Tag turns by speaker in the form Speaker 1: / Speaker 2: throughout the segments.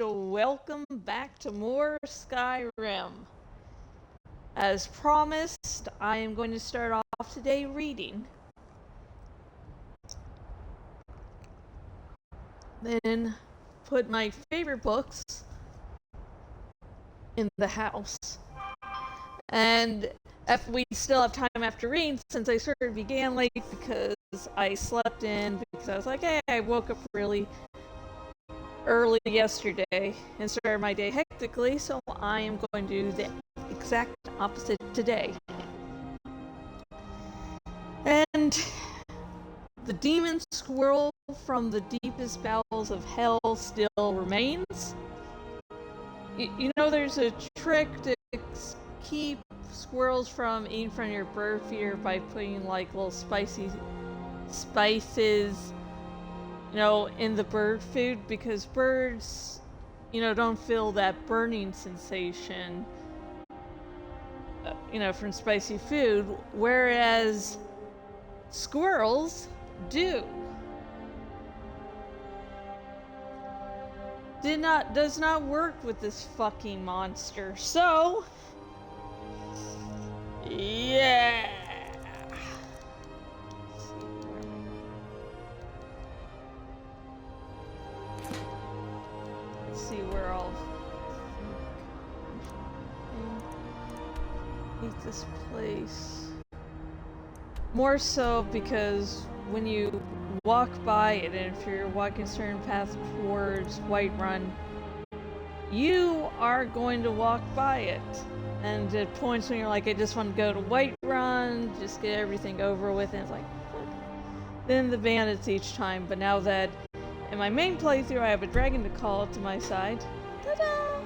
Speaker 1: and welcome back to more Skyrim. As promised, I am going to start off today reading. Then put my favorite books in the house. And if we still have time after reading, since I sort of began late because I slept in, because I was like, hey, I woke up really early yesterday and started my day hectically, so I am going to do the exact opposite today. And the demon squirrel from the deepest bowels of hell still remains. You know, there's a trick to keep squirrels from eating from your bird feeder by putting like little spices, in the bird food, because birds, don't feel that burning sensation, from spicy food, whereas squirrels do. Does not work with this fucking monster. So, yeah. Let's see where I'll hate this place. More so because when you walk by it, and if you're walking a certain path towards Whiterun, you are going to walk by it. And at points when you're like, I just want to go to Whiterun, just get everything over with, and it's like, what? Then the bandits each time. But now that in my main playthrough I have a dragon to call to my side, ta-da!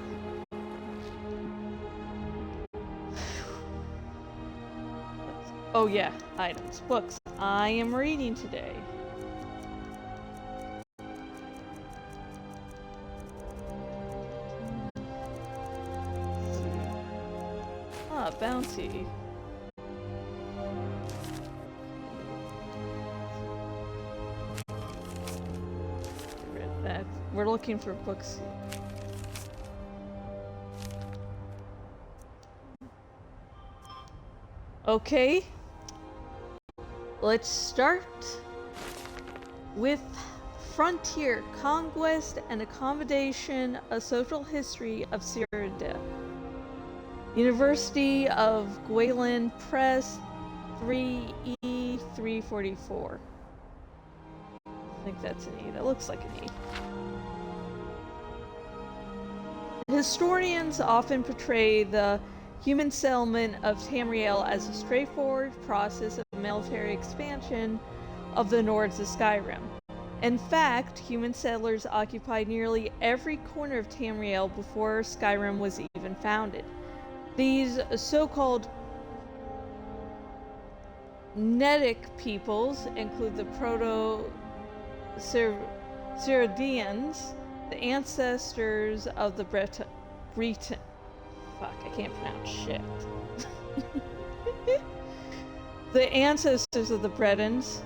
Speaker 1: Oh yeah, items, books. I am reading today. Bounty. Read that. We're looking for books. Okay. Let's start with Frontier, Conquest, and Accommodation, A Social History of Cyrodiil. University of Gwalen Press, 3E 344. I think that's an E. That looks like an E. Historians often portray the human settlement of Tamriel as a straightforward process of military expansion of the Nords of Skyrim. In fact, human settlers occupied nearly every corner of Tamriel before Skyrim was even founded. These so-called Nedic peoples include the Proto-Cyrodians, the ancestors of the Fuck, I can't pronounce shit. The ancestors of the Bretons,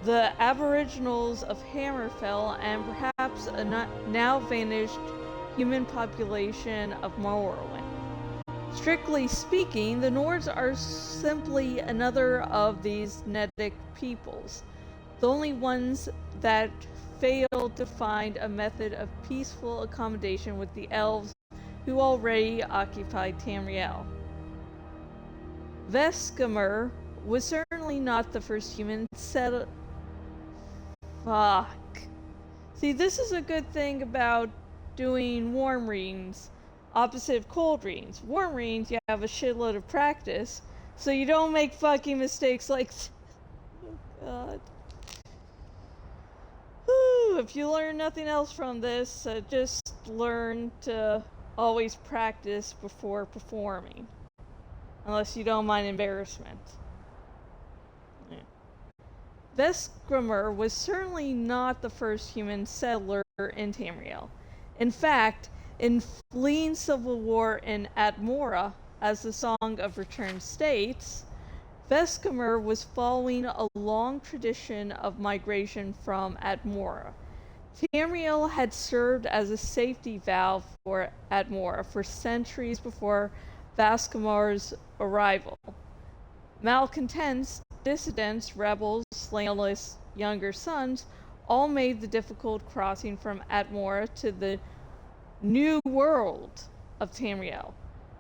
Speaker 1: the Aboriginals of Hammerfell, and perhaps a now vanished human population of Morrowind. Strictly speaking, the Nords are simply another of these Nedic peoples, the only ones that failed to find a method of peaceful accommodation with the elves who already occupied Tamriel. Veskimer was certainly not the first human settler. Fuck. See, this is a good thing about doing warm readings. Opposite of cold readings. Warm readings, you have a shitload of practice, so you don't make fucking mistakes like... Oh god. Whew, if you learn nothing else from this, just learn to always practice before performing. Unless you don't mind embarrassment. Yeah. Veskrimer was certainly not the first human settler in Tamriel. In fact, in fleeing civil war in Atmora, as the Song of Return states, Veskimer was following a long tradition of migration from Atmora. Tamriel had served as a safety valve for Admora for centuries before Vaskamar's arrival. Malcontents, dissidents, rebels, slanderless younger sons all made the difficult crossing from Admora to the new world of Tamriel.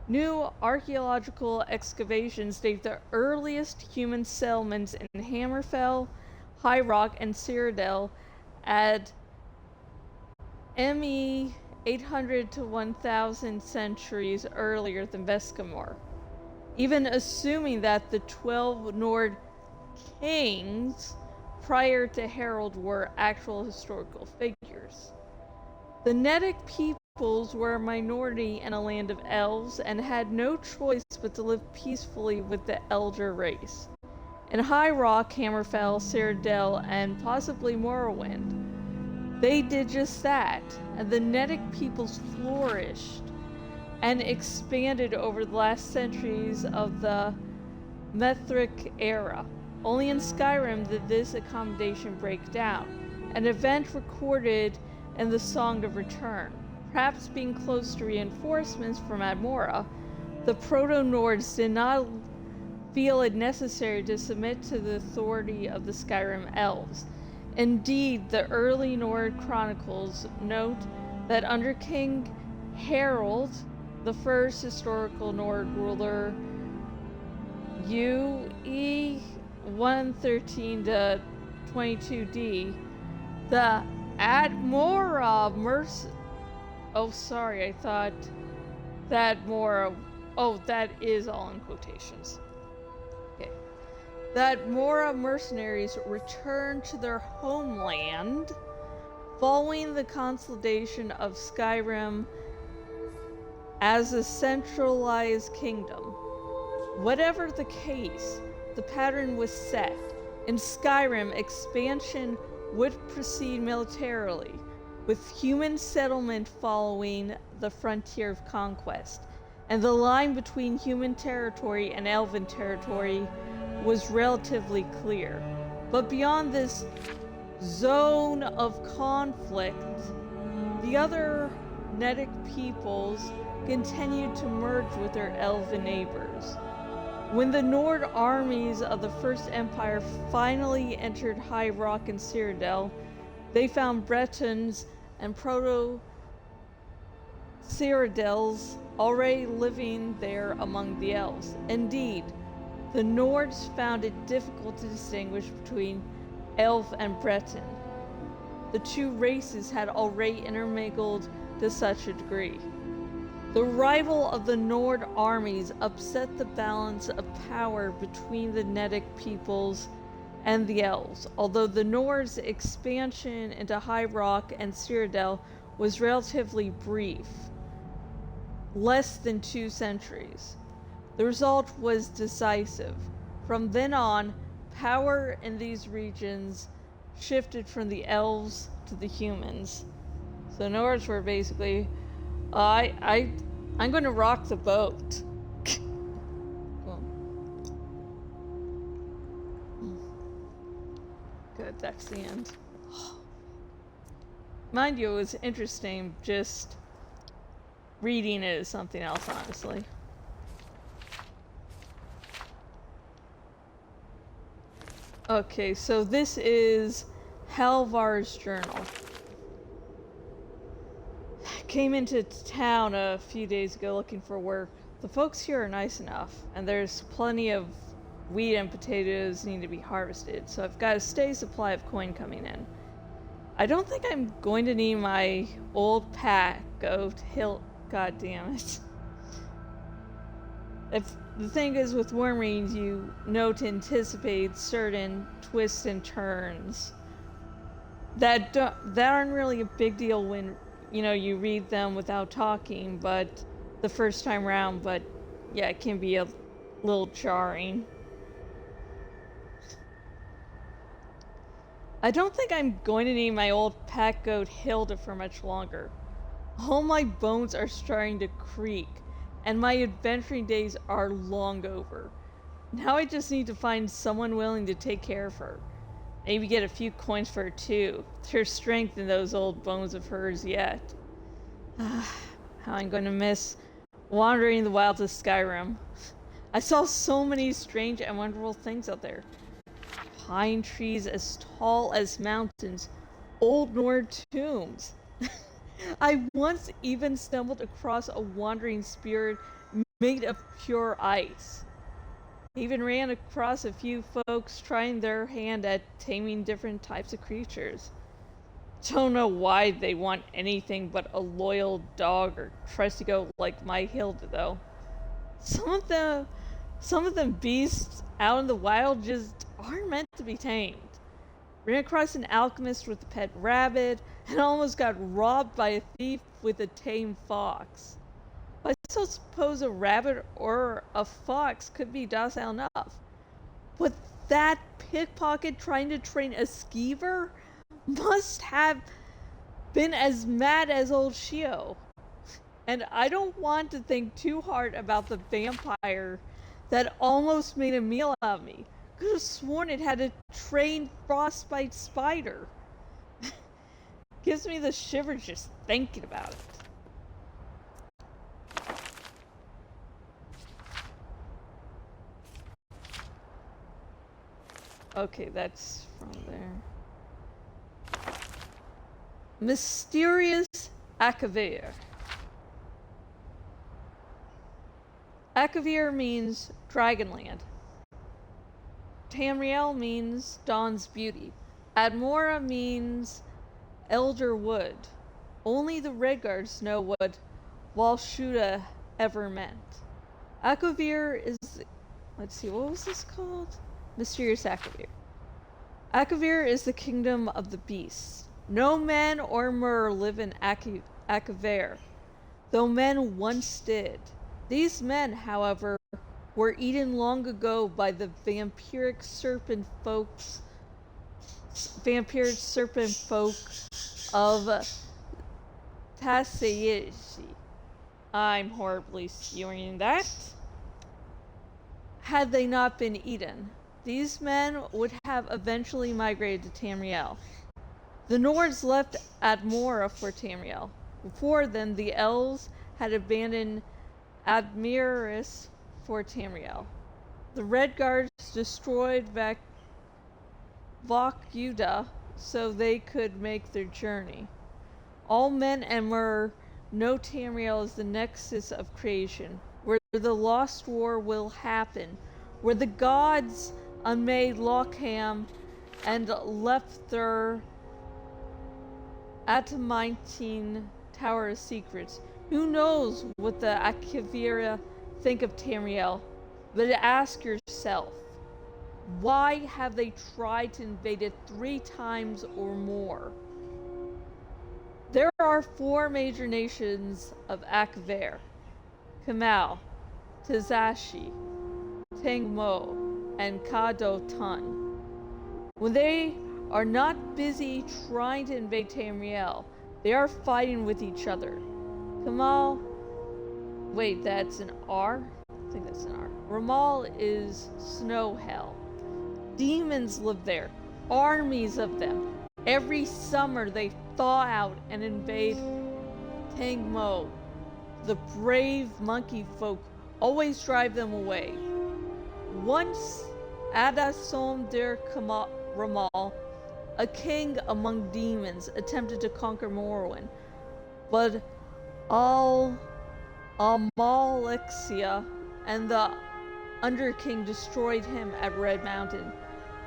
Speaker 1: New archaeological excavations date the earliest human settlements in Hammerfell, High Rock, and Cyrodiil at ME 800 to 1000 centuries earlier than Veskamor, even assuming that the 12 Nord kings prior to Harold were actual historical figures. The Nedic peoples were a minority in a land of elves and had no choice but to live peacefully with the elder race. In High Rock, Hammerfell, Cyrodiil, and possibly Morrowind, they did just that, and the Nedic peoples flourished and expanded over the last centuries of the Mithric era. Only in Skyrim did this accommodation break down, an event recorded in the Song of Return. Perhaps being close to reinforcements from Admora, the Proto-Nords did not feel it necessary to submit to the authority of the Skyrim elves. Indeed, the early Nord chronicles note that under King Harold, the first historical Nord ruler, UE 113 to 22D, the Admora Oh, sorry, I thought that Mora. Oh, that is all in quotations. Okay. That Mora mercenaries returned to their homeland following the consolidation of Skyrim as a centralized kingdom. Whatever the case, the pattern was set. In Skyrim, expansion would proceed militarily, with human settlement following the frontier of conquest, and the line between human territory and elven territory was relatively clear. But beyond this zone of conflict, the other Nedic peoples continued to merge with their elven neighbors. When the Nord armies of the First Empire finally entered High Rock and Cyrodiil, they found Bretons and Proto-Cyrodiils already living there among the elves. Indeed, the Nords found it difficult to distinguish between elf and Breton. The two races had already intermingled to such a degree. The arrival of the Nord armies upset the balance of power between the Nedic peoples and the elves, although the Nords' expansion into High Rock and Cyrodiil was relatively brief, less than 2 centuries. The result was decisive. From then on, power in these regions shifted from the elves to the humans. So Nords were basically, I'm going to rock the boat. Good, that's the end. Mind you, it was interesting, just reading it is something else, honestly. Okay, so this is Halvar's journal. Came into town a few days ago looking for work. The folks here are nice enough, and there's plenty of wheat and potatoes need to be harvested, so I've got a steady supply of coin coming in. I don't think I'm going to need my old pack of God damn it. If the thing is with Wormrings, you know to anticipate certain twists and turns that aren't really a big deal when you read them without talking, but the first time around, but yeah, it can be a little jarring. I don't think I'm going to need my old pack goat Hilda for much longer. All my bones are starting to creak, and my adventuring days are long over. Now I just need to find someone willing to take care of her. Maybe get a few coins for her too. There's strength in those old bones of hers yet. How I'm going to miss wandering the wilds of Skyrim. I saw so many strange and wonderful things out there. Pine trees as tall as mountains, old Nord tombs. I once even stumbled across a wandering spirit made of pure ice. Even ran across a few folks trying their hand at taming different types of creatures. Don't know why they want anything but a loyal dog or tries to go like my Hilda though. Some of them beasts out in the wild just aren't meant to be tamed. Ran across an alchemist with a pet rabbit and almost got robbed by a thief with a tame fox. I still suppose a rabbit or a fox could be docile enough. But that pickpocket trying to train a skeever must have been as mad as old Shio. And I don't want to think too hard about the vampire that almost made a meal out of me. Could have sworn it had a trained frostbite spider. Gives me the shivers just thinking about it. Okay, that's from there. Mysterious Akavir. Akavir means Dragonland. Tamriel means Dawn's Beauty. Admora means Elder Wood. Only the Redguards know what Walshuda ever meant. Akavir is... Let's see, what was this called? Mysterious Akavir. Akavir is the kingdom of the beasts. No man or mer live in Akavir, though men once did. These men, however, were eaten long ago by the vampiric serpent folk of Taseishi. I'm horribly skewing that. Had they not been eaten, these men would have eventually migrated to Tamriel. The Nords left Admora for Tamriel. Before then, the elves had abandoned Admiris for Tamriel. The Redguards destroyed Vakuda so they could make their journey. All men and mer know Tamriel is the nexus of creation, where the Lost War will happen, where the gods unmade Locham and left their Atamantine Tower of Secrets. Who knows what the Akavira think of Tamriel? But ask yourself, why have they tried to invade it 3 times or more? There are 4 major nations of Akavir: Kamal, Tazashi, Tengmo, and Kado Tun. When they are not busy trying to invade Tamriel, they are fighting with each other. Kamal, wait, that's an R? I think that's an R. Ramal is snow hell. Demons live there, armies of them. Every summer they thaw out and invade Tengmo. The brave monkey folk always drive them away. Once Adasom der Ramal, a king among demons, attempted to conquer Morrowind, but Amalexia and the Underking destroyed him at Red Mountain.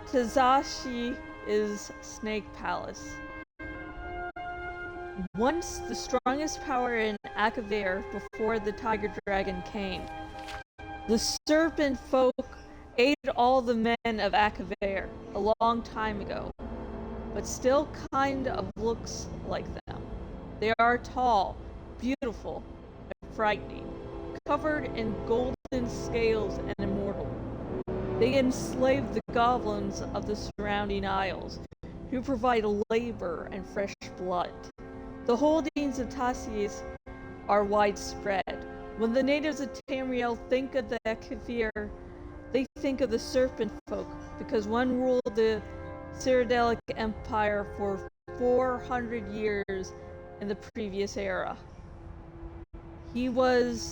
Speaker 1: Tazashi is Snake Palace. Once the strongest power in Akavir before the Tiger Dragon came. The serpent folk ate all the men of Akavir a long time ago, but still kind of looks like them. They are tall, beautiful, and frightening, covered in golden scales and immortal. They enslaved the goblins of the surrounding isles, who provide labor and fresh blood. The holdings of Tassis are widespread. When the natives of Tamriel think of the Akavir, they think of the serpent folk, because one ruled the Cyrodiilic Empire for 400 years in the previous era. He was...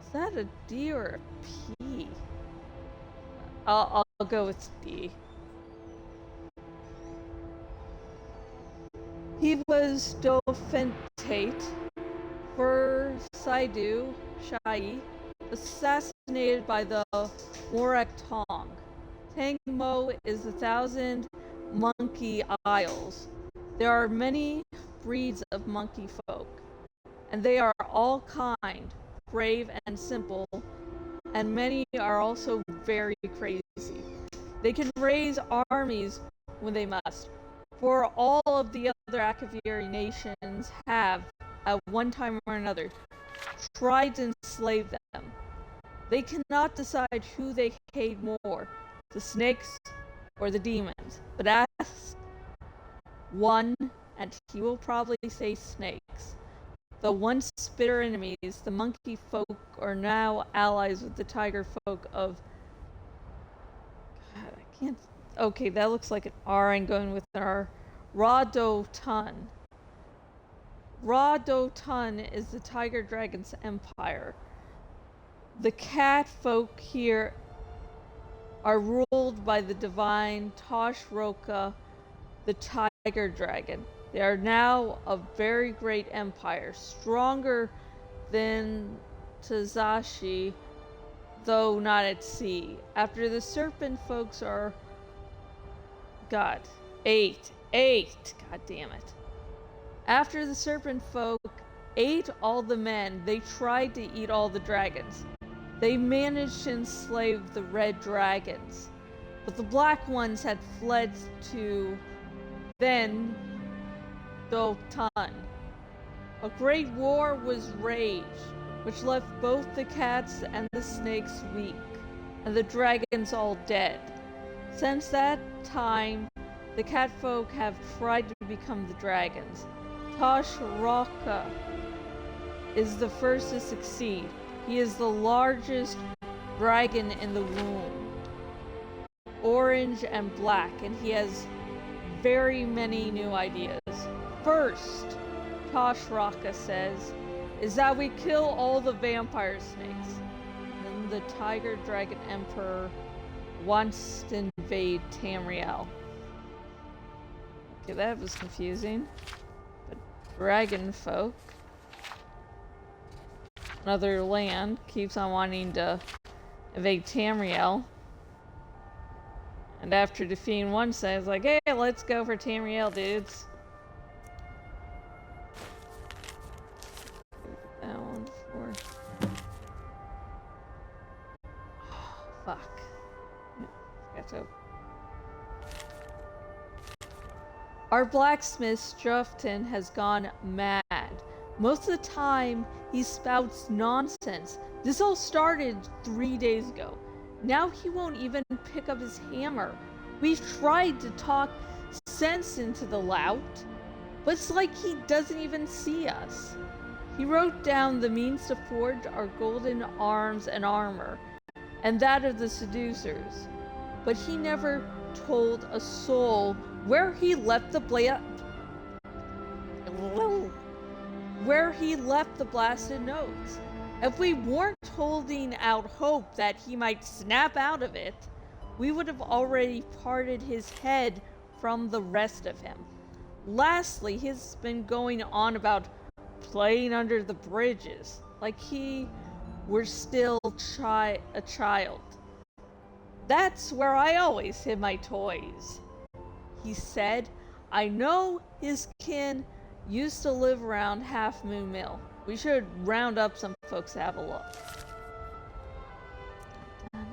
Speaker 1: Is that a D or a P? I'll go with D. He was Dofentate for Saidu Shai, assassinated by the Morak Tong. Tangmo is the 1,000 Monkey Isles. There are many breeds of monkey folk, and they are all kind, brave, and simple, and many are also very crazy. They can raise armies when they must, for all of the other Akaviri nations have, at one time or another, tried to enslave them. They cannot decide who they hate more, the snakes or the demons, but ask one, and he will probably say snakes. Though once bitter enemies, the monkey folk are now allies with the tiger folk of... God, I can't... Okay, that looks like an R. I'm going with an R. Ra-Do-Tun. Ra-Do-Tun is the tiger dragon's empire. The cat folk here are ruled by the divine Tosh-Roka, the tiger dragon. They are now a very great empire, stronger than Tazashi, though not at sea. After the serpent folks are... God. 8. God damn it. After the serpent folk ate all the men, they tried to eat all the dragons. They managed to enslave the red dragons, but the black ones had fled to then Dotan. A great war was raged, which left both the cats and the snakes weak, and the dragons all dead. Since that time, the catfolk have tried to become the dragons. Tosh-Roka is the first to succeed. He is the largest dragon in the womb, orange and black, and he has very many new ideas. First, Tosh-Roka says, is that we kill all the vampire snakes. Then the Tiger Dragon Emperor wants to invade Tamriel. Okay, that was confusing. But dragon folk, another land, keeps on wanting to invade Tamriel. And after defeating one side, it's like, hey, let's go for Tamriel, dudes. That one for... Oh, fuck. Got to... Our blacksmith, Jufton, has gone mad. Most of the time, he spouts nonsense. This all started 3 days ago. Now he won't even pick up his hammer. We've tried to talk sense into the lout, but it's like he doesn't even see us. He wrote down the means to forge our golden arms and armor, and that of the seducers. But he never told a soul where he left the blasted notes. If we weren't holding out hope that he might snap out of it, we would have already parted his head from the rest of him. Lastly, he's been going on about playing under the bridges, like he were still a child. That's where I always hid my toys. He said, I know his kin used to live around Half Moon Mill. We should round up some folks to have a look. Dun,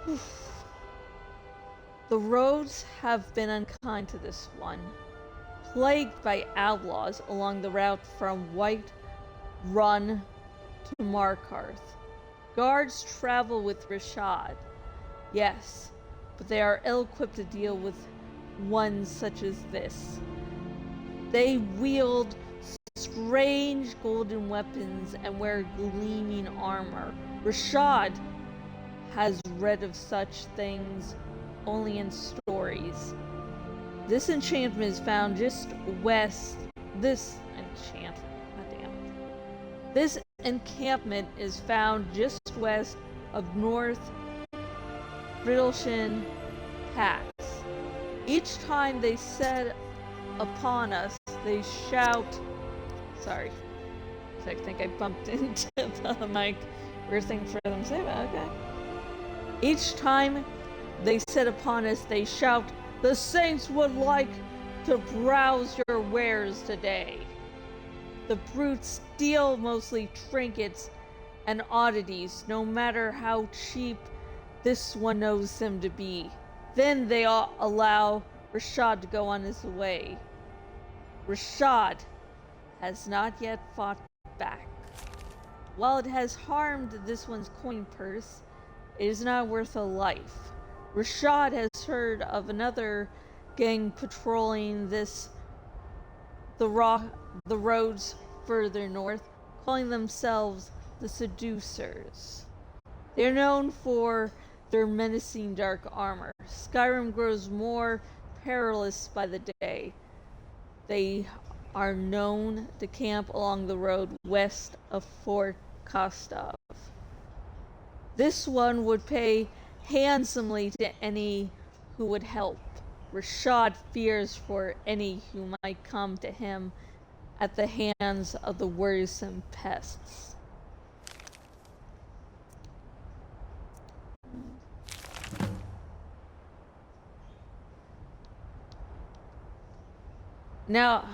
Speaker 1: dun. The roads have been unkind to this one, plagued by outlaws along the route from White Run to Markarth. Guards travel with Rashad, yes, but they are ill-equipped to deal with one such as this. They wield strange golden weapons and wear gleaming armor. Rashad has read of such things only in stories. This enchantment is found just west. This encampment is found just west of North Brittleshin Pass. Each time they set upon us, they shout. Sorry, I think I bumped into the mic. Weird thing for them to say, but okay. Each time they set upon us, they shout, "The Saints would like to browse your wares today." The brutes steal mostly trinkets and oddities, no matter how cheap this one knows them to be. Then they all allow Rashad to go on his way. Rashad has not yet fought back. While it has harmed this one's coin purse, it is not worth a life. Rashad has heard of another gang patrolling the roads further north, calling themselves the Seducers. They're known for their menacing dark armor. Skyrim grows more perilous by the day. They are known to camp along the road west of Fort Kostov. This one would pay handsomely to any who would help. Rashad fears for any who might come to him at the hands of the worrisome pests. Now,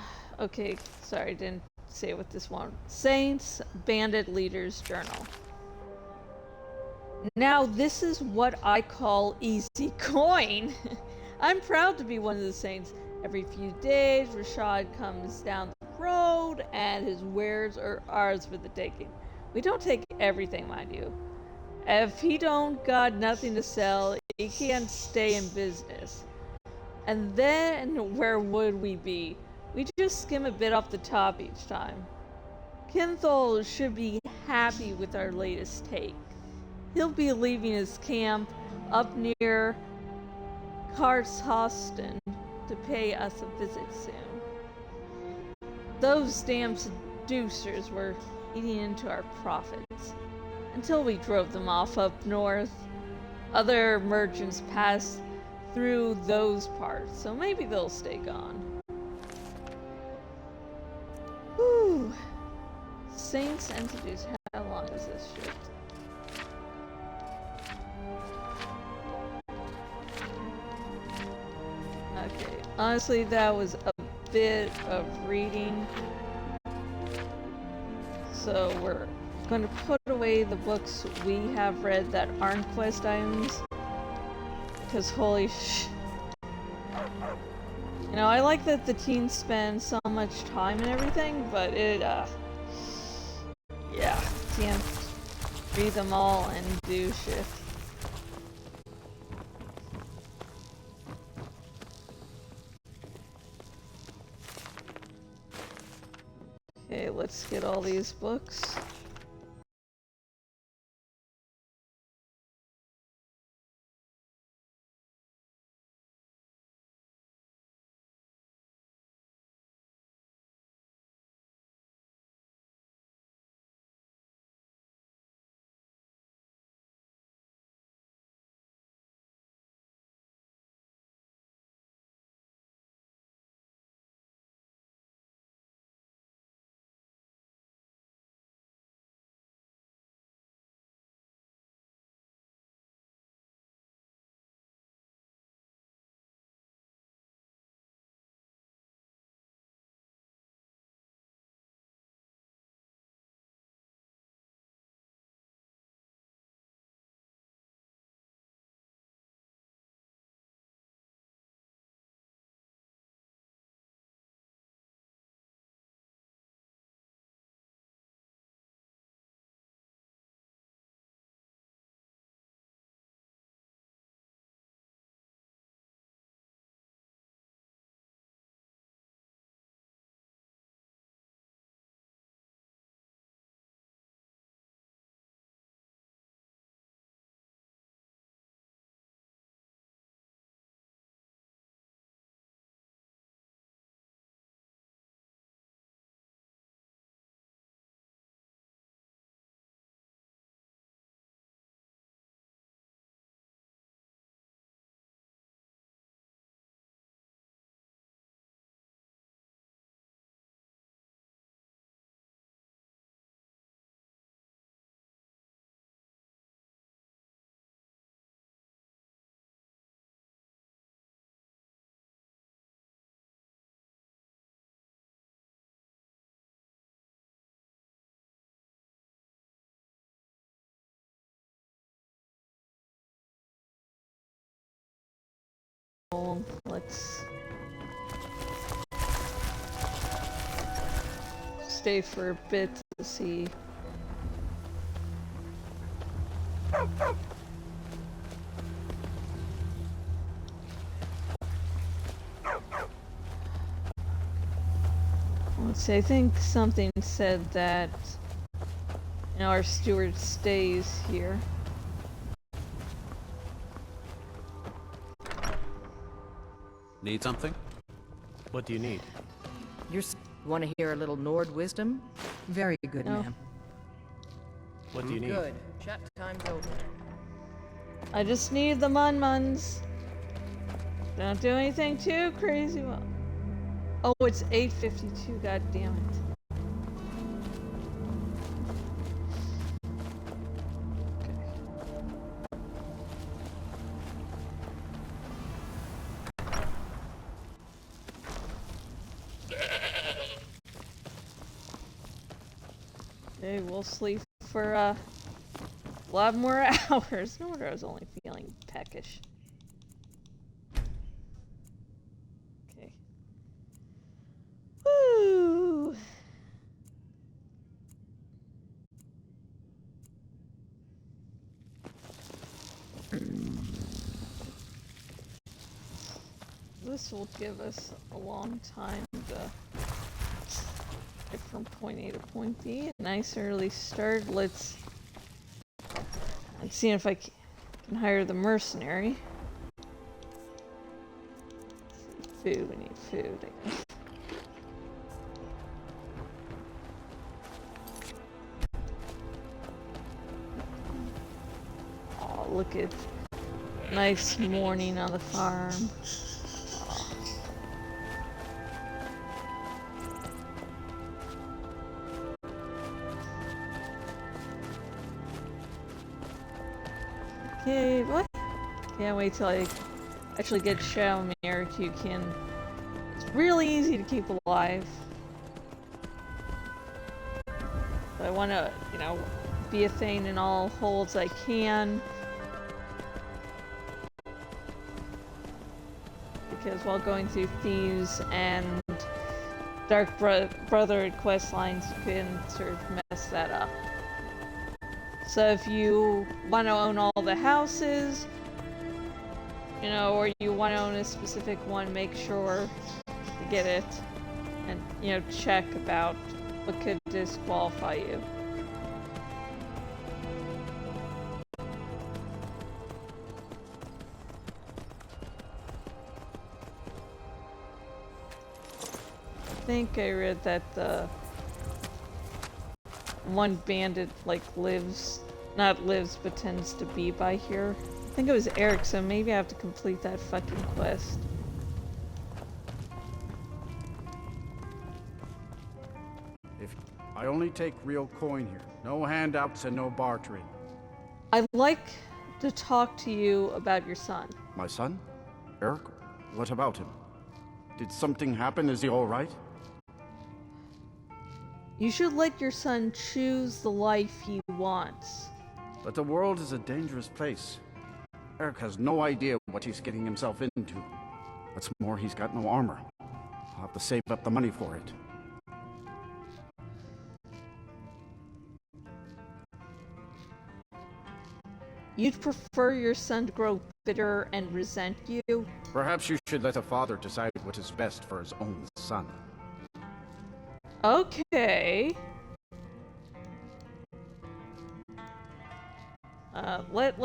Speaker 1: okay, sorry, I didn't say what this one. Saints Bandit Leaders Journal. Now, this is what I call easy coin. I'm proud to be one of the Saints. Every few days, Rashad comes down the road and his wares are ours for the taking. We don't take everything, mind you. If he don't got nothing to sell, he can't stay in business. And then where would we be? We just skim a bit off the top each time. Kinthal should be happy with our latest take. He'll be leaving his camp up near Karshostan to pay us a visit soon. Those damn seducers were eating into our profits until we drove them off up north. Other merchants passed through those parts, so maybe they'll stay gone. Whew. Saints entities, how long is this shit? Okay, honestly, that was a bit of reading. So we're going to put away the books we have read that aren't quest items. Because holy sh... You know, I like that the teens spend so much time and everything, but it, yeah, can't read them all and do shit. Okay, let's get all these books. Let's stay for a bit to see. Let's see, I think something said that our steward stays here.
Speaker 2: Need something?
Speaker 3: What do you need?
Speaker 4: Want to hear a little Nord wisdom? Very good,
Speaker 1: No.
Speaker 4: ma'am.
Speaker 3: What do you need?
Speaker 4: Good. Chat time's over.
Speaker 1: I just need the mun-muns. Don't do anything too crazy. Well, oh, it's 8:52. God damn it. Okay, we'll sleep for a lot more hours. No wonder I was only feeling peckish. Okay. Woo! This will give us a long time to get from point A to point B. A nice early start. Let's see if I can hire the mercenary. Food, we need food, I guess. Oh, look at nice morning on the farm. Okay, what? Can't wait till I actually get Shadowmere. You can. It's really easy to keep alive. But I want to, be a thing in all holds I can. Because while going through Thieves and Dark Brotherhood quest lines, you can sort of mess that up. So if you want to own all the houses, or you want to own a specific one, make sure to get it and, check about what could disqualify you. I think I read that the one bandit not lives but tends to be by here. I think it was Eric, so maybe I have to complete that fucking quest.
Speaker 5: If I only take real coin here, no handouts and no bartering.
Speaker 1: I'd like to talk to you about your son.
Speaker 5: My son? Eric? What about him? Did something happen? Is he all right?
Speaker 1: You should let your son choose the life he wants.
Speaker 5: But the world is a dangerous place. Eric has no idea what he's getting himself into. What's more, he's got no armor. I'll have to save up the money for it.
Speaker 1: You'd prefer your son to grow bitter and resent you?
Speaker 5: Perhaps you should let a father decide what is best for his own son.
Speaker 1: Okay.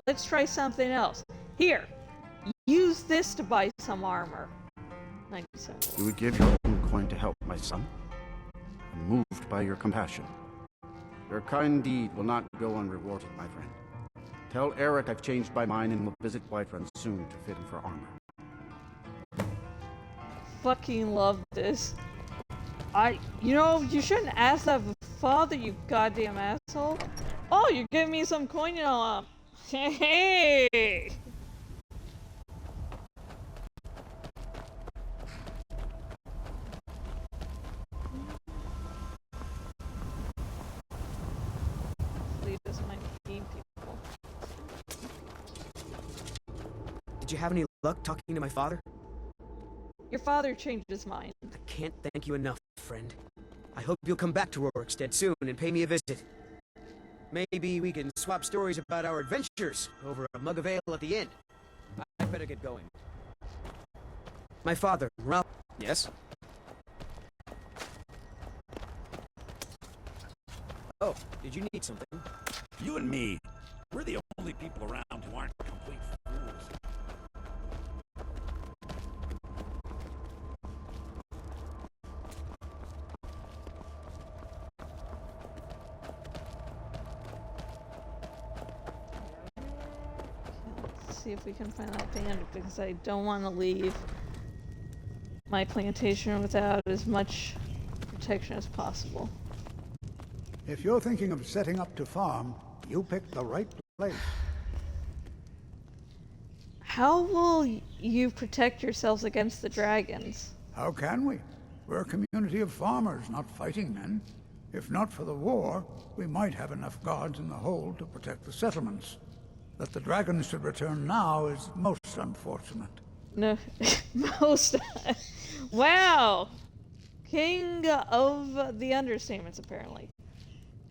Speaker 1: Let's try something else. Here, use this to buy some armor. 97.
Speaker 5: You would give your own coin to help my son? I'm moved by your compassion. Your kind deed will not go unrewarded, my friend. Tell Eric I've changed my mind and will visit Whiterun soon to fit him for armor.
Speaker 1: Fucking love this. You shouldn't ask that of a father, you goddamn asshole. Oh, you're giving me some coin, Hey! Hopefully this might feed people.
Speaker 6: Did you have any luck talking to my father?
Speaker 1: Your father changed his mind.
Speaker 6: I can't thank you enough, friend. I hope you'll come back to Rorikstead soon and pay me a visit. Maybe we can swap stories about our adventures over a mug of ale at the inn. I better get going. My father, Ralph. Yes? Oh, did you need something?
Speaker 7: You and me, we're the only people around who aren't complete fools.
Speaker 1: Let's see if we can find that bandit, because I don't want to leave my plantation without as much protection as possible.
Speaker 8: If you're thinking of setting up to farm, you picked the right place.
Speaker 1: How will you protect yourselves against the dragons?
Speaker 8: How can we? We're a community of farmers, not fighting men. If not for the war, we might have enough guards in the hold to protect the settlements. That the dragons should return now is most unfortunate.
Speaker 1: No, most. Wow! King of the understatements, apparently.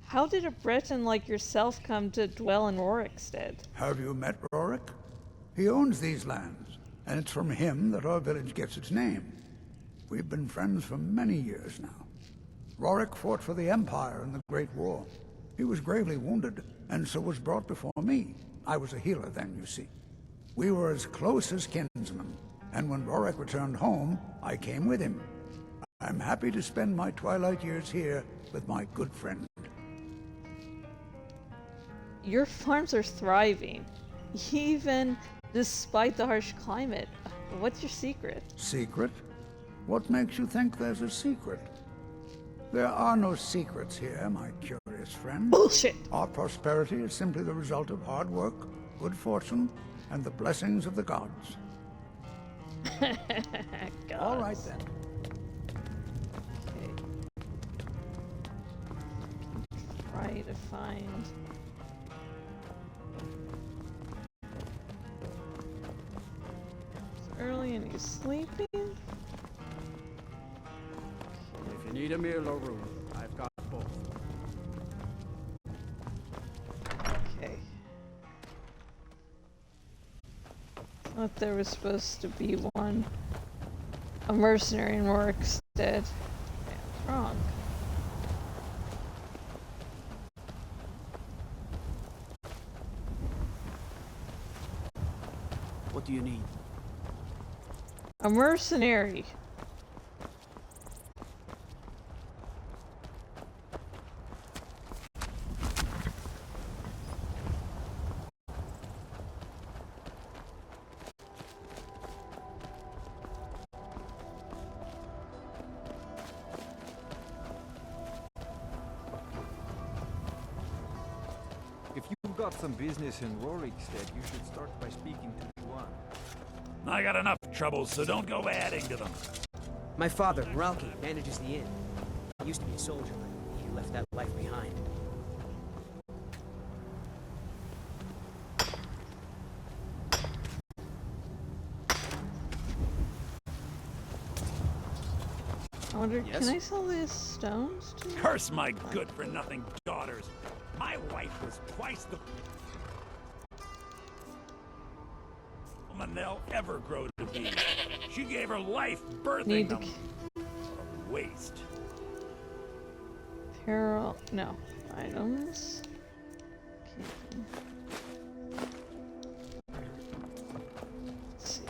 Speaker 1: How did a Breton like yourself come to dwell in Rorikstead?
Speaker 8: Have you met Rorik? He owns these lands, and it's from him that our village gets its name. We've been friends for many years now. Rorik fought for the Empire in the Great War. He was gravely wounded, and so was brought before me. I was a healer then, you see. We were as close as kinsmen, and when Rorik returned home, I came with him. I'm happy to spend my twilight years here with my good friend.
Speaker 1: Your farms are thriving, even despite the harsh climate. What's your secret?
Speaker 8: Secret? What makes you think there's a secret? There are no secrets here, my curious friend.
Speaker 1: Bullshit!
Speaker 8: Our prosperity is simply the result of hard work, good fortune, and the blessings of the gods. All right then.
Speaker 1: Okay. Try to find... It's early and he's sleeping?
Speaker 2: If you need a meal or room, I've got both.
Speaker 1: Okay. Thought there was supposed to be one. A mercenary in Rorikstead. Yeah, it's wrong.
Speaker 6: What do you need?
Speaker 1: A mercenary.
Speaker 9: If you've got some business in Rorikstead, you should start by speaking to Juan.
Speaker 7: I got enough troubles, so don't go adding to them.
Speaker 6: My father, Ralki, manages the inn. He used to be a soldier, but he left that life behind.
Speaker 1: I wonder,
Speaker 6: Yes?
Speaker 1: can I sell these stones to you?
Speaker 7: Curse my good-for-nothing daughters. My wife was twice the woman they'll ever grow to be. She gave her life birthing
Speaker 1: Need to
Speaker 7: them. A waste.
Speaker 1: Carol, no. Items. Okay. Let's see.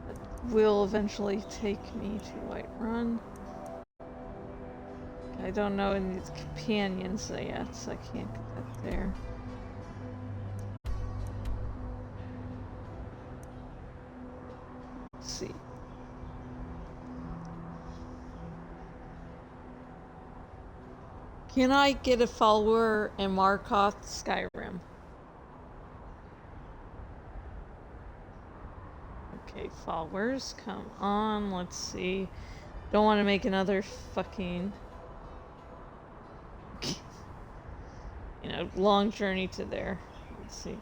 Speaker 1: That will eventually take me to Whiterun. I don't know any companions yet, so I can't get that there. Let's see. Can I get a follower in Markoth, Skyrim? Okay, followers, come on, let's see. Don't want to make another fucking... you know, long journey to there. Let's see.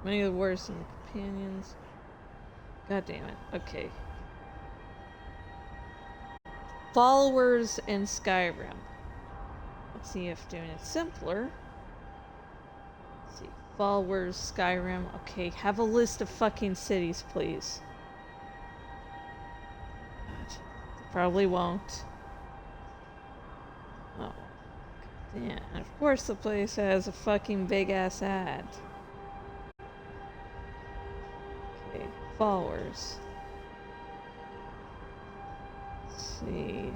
Speaker 1: Many of the worst and companions. God damn it. Okay. Followers in Skyrim. Let's see if doing it simpler. Let's see. Followers, Skyrim. Okay, have a list of fucking cities, please. God, probably won't. Oh. Yeah, and of course the place has a fucking big ass ad. Okay, followers. Let's see.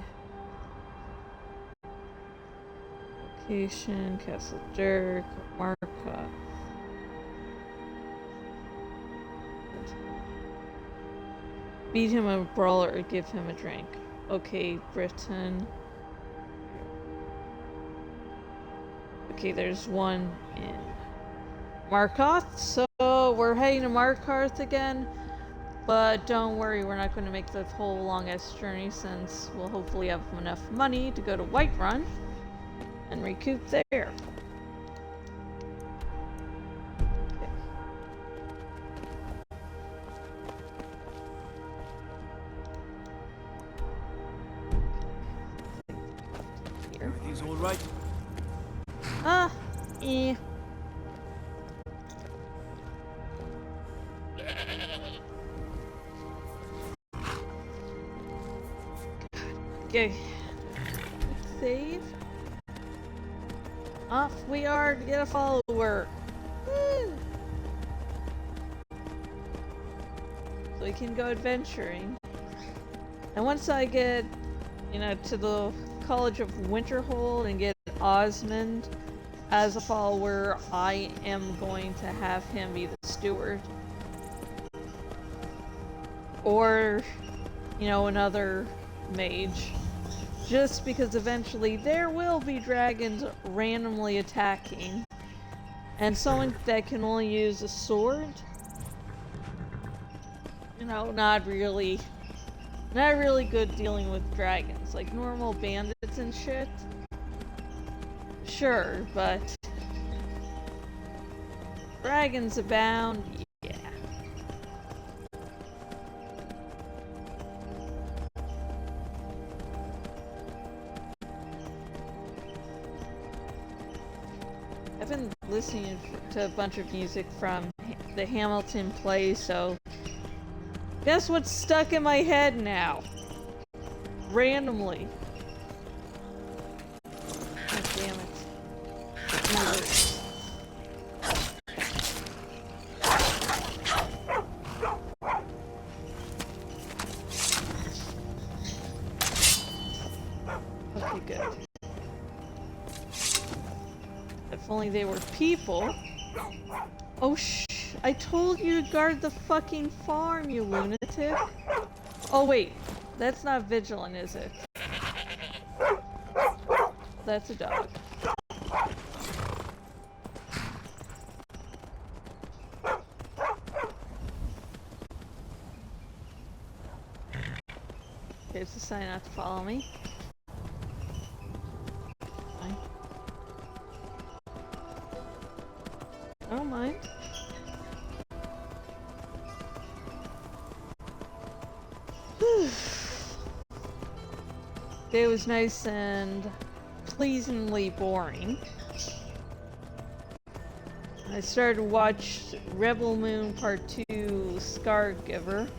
Speaker 1: Location, Castle Dirk, Markov. Beat him a brawler or give him a drink. Okay, Britain. Okay, there's one in Markarth, so we're heading to Markarth again. But don't worry, we're not going to make the whole long-ass journey since we'll hopefully have enough money to go to Whiterun and recoup there.
Speaker 3: Everything's all right?
Speaker 1: Eh. Okay. Save. Off we are to get a follower. Woo! So we can go adventuring. And once I get, to the College of Winterhold and get Osmond as a follower, I am going to have him be the steward. Or, another mage. Just because eventually there will be dragons randomly attacking. And someone that can only use a sword, not really good dealing with dragons. Like normal bandits and shit. Sure, but dragons abound, yeah. I've been listening to a bunch of music from the Hamilton play, so guess what's stuck in my head now? Randomly. God damn it. Okay, good. If only they were people. Oh I told you to guard the fucking farm, you lunatic. Oh wait, that's not vigilant, is it? That's a dog. Here's the sign not to follow me. Fine. I don't mind. It was nice and pleasingly boring. I started to watch Rebel Moon Part 2 Scargiver.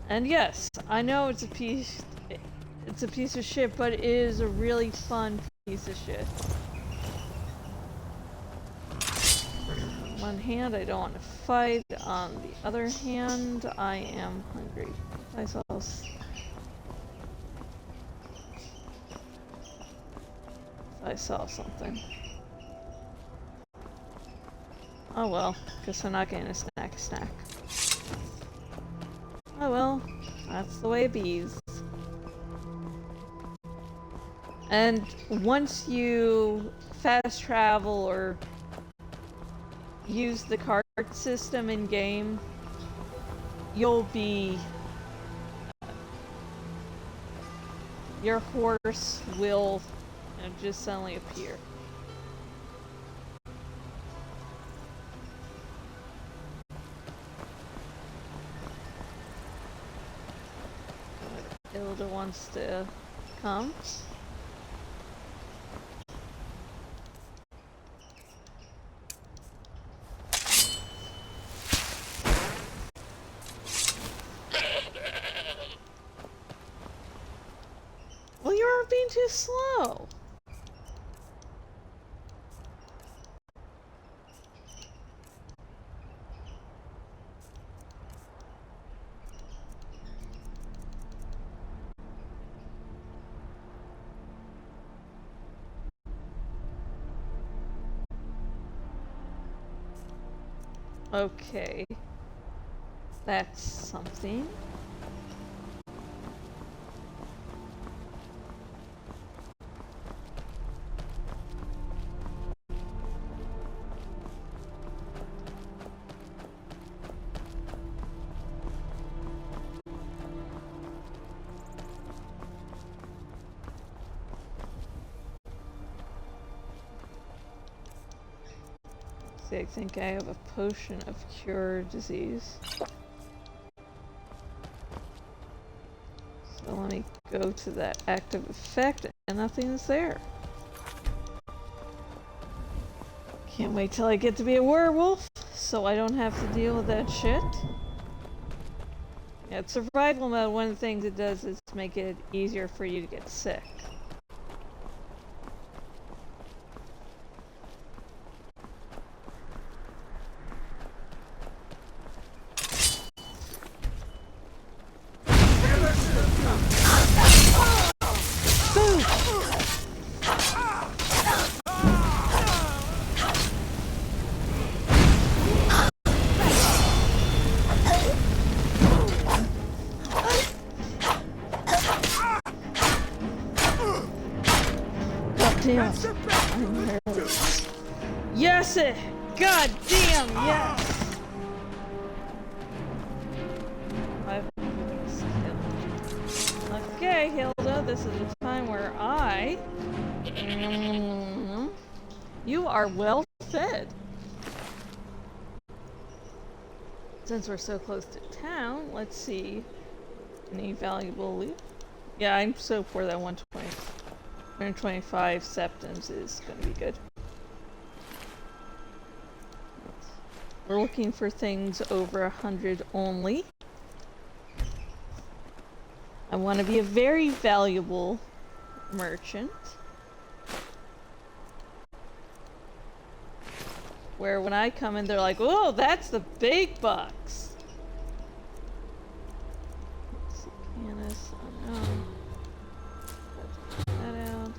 Speaker 1: And yes, I know it's a piece of shit, but it is a really fun piece of shit. On one hand, I don't want to fight. On the other hand, I am hungry. I saw something. Oh well, guess I'm not getting a snack. Oh well, that's the way it bees. And once you fast travel or use the cart system in game, you'll be... your horse will just suddenly appear. Hilda wants to come. Well, you're being too slow. Okay. That's something. See, I think I have a potion of cure disease. So let me go to that active effect, and nothing's there. Can't wait till I get to be a werewolf, so I don't have to deal with that shit. Yeah, survival mode, one of the things it does is make it easier for you to get sick. Yes! God damn, yes! Okay, Hilda, this is a time where I... You are well fed. Since we're so close to town, let's see. Any valuable loot? Yeah, I'm so poor that 125 septums is gonna be good. We're looking for things over 100 only. I want to be a very valuable merchant. Where when I come in, they're like, "Oh, that's the big bucks." Let's see, Canis, unknown. That out.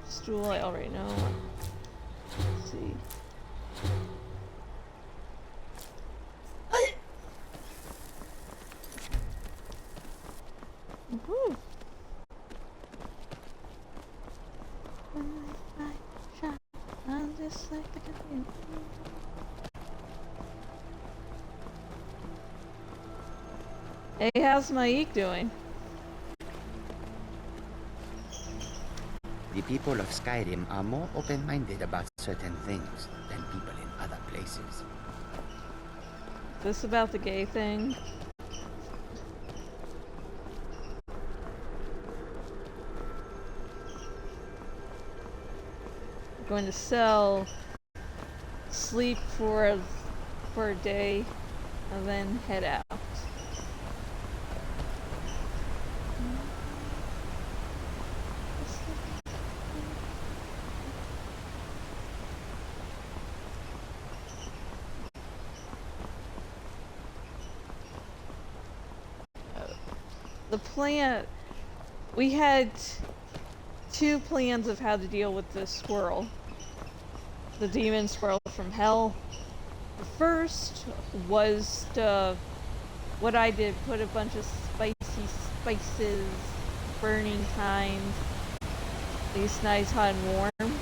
Speaker 1: Stool, I already know. Let's see. Woohoo! I'm just like the captain. Hey, how's my eek doing?
Speaker 10: The people of Skyrim are more open-minded about certain things than people in other places.
Speaker 1: This about the gay thing? I'm going to sell sleep for a day and then head out. The plan, we had two plans of how to deal with this squirrel. The demon squirrel from hell. The first was what I did, put a bunch of spicy spices, burning thyme, these nice hot and warm.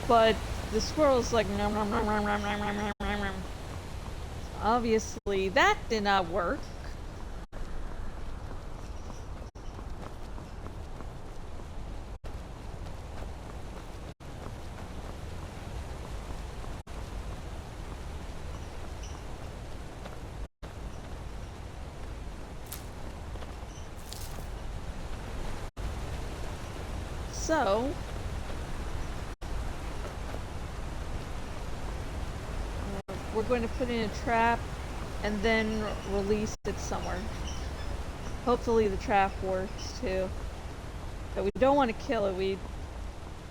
Speaker 1: But the squirrel's like nom nom nom nom nom nom nom nom nom. Obviously that did not work. So, we're going to put in a trap and then release it somewhere. Hopefully the trap works too. But we don't want to kill it. We,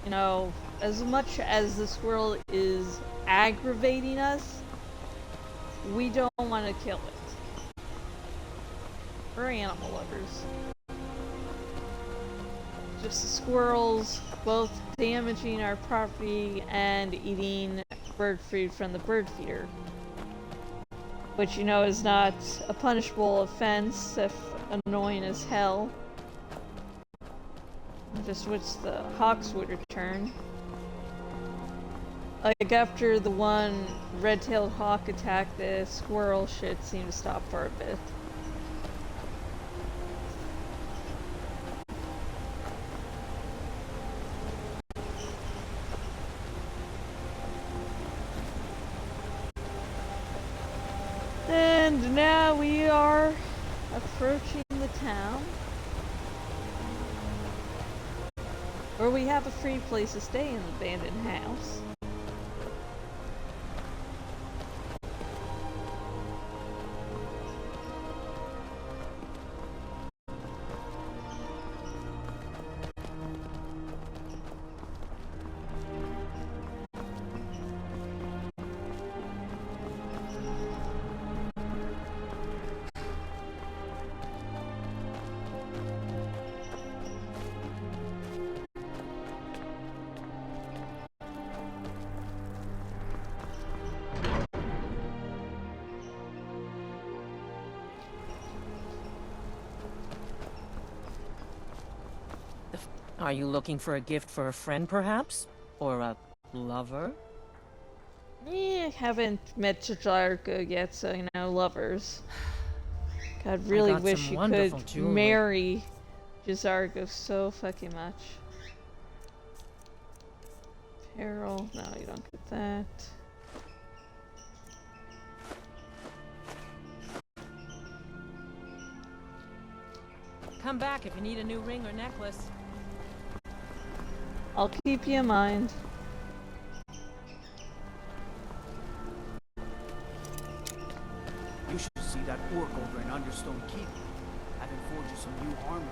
Speaker 1: you know, as much as the squirrel is aggravating us, we don't want to kill it. We're animal lovers. Just the squirrels both damaging our property and eating bird food from the bird feeder. Which, you know, is not a punishable offense if annoying as hell. I just wish the hawks would return. Like, after the one red-tailed hawk attacked, the squirrel shit seemed to stop for a bit. And now we are approaching the town, where we have a free place to stay in the abandoned house.
Speaker 11: Are you looking for a gift for a friend, perhaps? Or a lover?
Speaker 1: Haven't met Jajarko yet, so, you know, lovers. God, really wish you could marry Jazargo so fucking much. Peril, no, you don't get that.
Speaker 11: Come back if you need a new ring or necklace.
Speaker 1: I'll keep you in mind.
Speaker 2: You should see that orc over in Understone Keep. Have him forge you some new armor.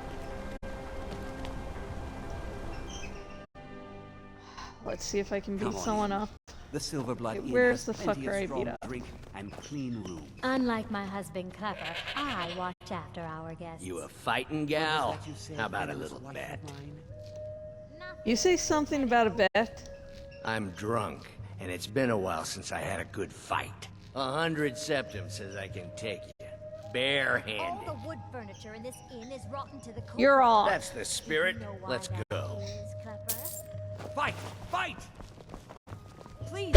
Speaker 1: Let's see if I can beat someone up.
Speaker 3: The Silverblood Inn
Speaker 1: Where's
Speaker 3: has
Speaker 1: the
Speaker 3: plenty
Speaker 1: fucker
Speaker 3: of
Speaker 1: I
Speaker 3: strong
Speaker 1: beat up?
Speaker 3: drink and clean room.
Speaker 12: Unlike my husband Clever, I watch after our guests.
Speaker 10: You a fighting gal? How about a little bet?
Speaker 1: You say something about a bet?
Speaker 10: I'm drunk, and it's been a while since I had a good fight. 100 septims says I can take you. Barehanded.
Speaker 12: All the wood furniture in this inn is rotten to the core.
Speaker 1: You're on.
Speaker 10: That's the spirit. Let's go.
Speaker 3: Fight! Fight!
Speaker 11: Please!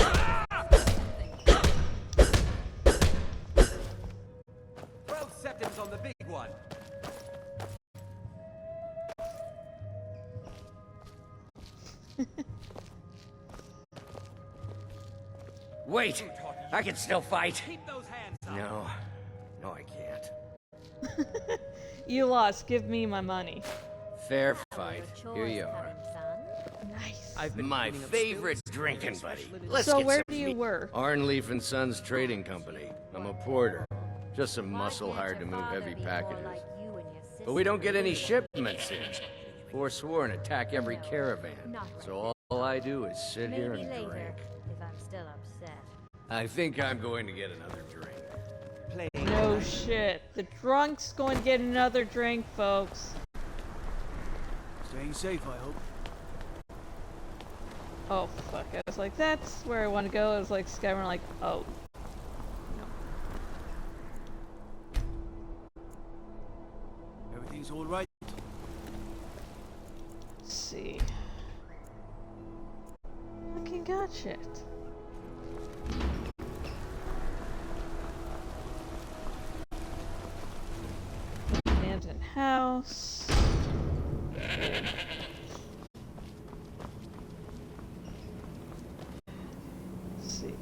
Speaker 3: Throw septims on the big one.
Speaker 10: Wait! I can still fight.
Speaker 3: Keep those hands up.
Speaker 10: No, I can't.
Speaker 1: You lost. Give me my money.
Speaker 10: Fair fight. Here you are.
Speaker 1: Nice.
Speaker 10: I've been my favorite drinking buddy. Let's
Speaker 1: So
Speaker 10: get
Speaker 1: where
Speaker 10: some
Speaker 1: do you
Speaker 10: meat.
Speaker 1: work?
Speaker 10: Arnleaf and Sons Trading Company. I'm a porter. Just some muscle hired to move heavy packages. But we don't get any shipments in. Forsworn attack every caravan. So all I do is sit here and drink.
Speaker 12: If I'm still upset.
Speaker 10: I think I'm going to get another drink.
Speaker 1: No shit. The drunk's going to get another drink, folks.
Speaker 2: Staying safe, I hope.
Speaker 1: Oh, fuck. I was like, that's where I want to go. I was like, Skyrim, like, oh.
Speaker 2: Everything's all right.
Speaker 1: Let's see. Fucking got shit. Abandoned house. Okay. Let's see.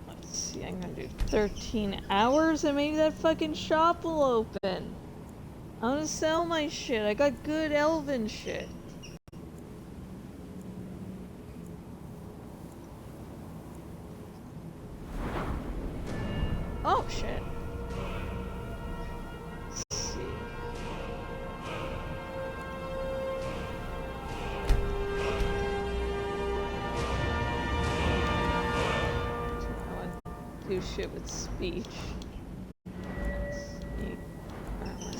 Speaker 1: Let's see, I'm gonna do 13 hours and maybe that fucking shop will open. I'm gonna sell my shit. I got good elven shit. Oh shit. Let's see. I want to do shit with speech. Sneak armor.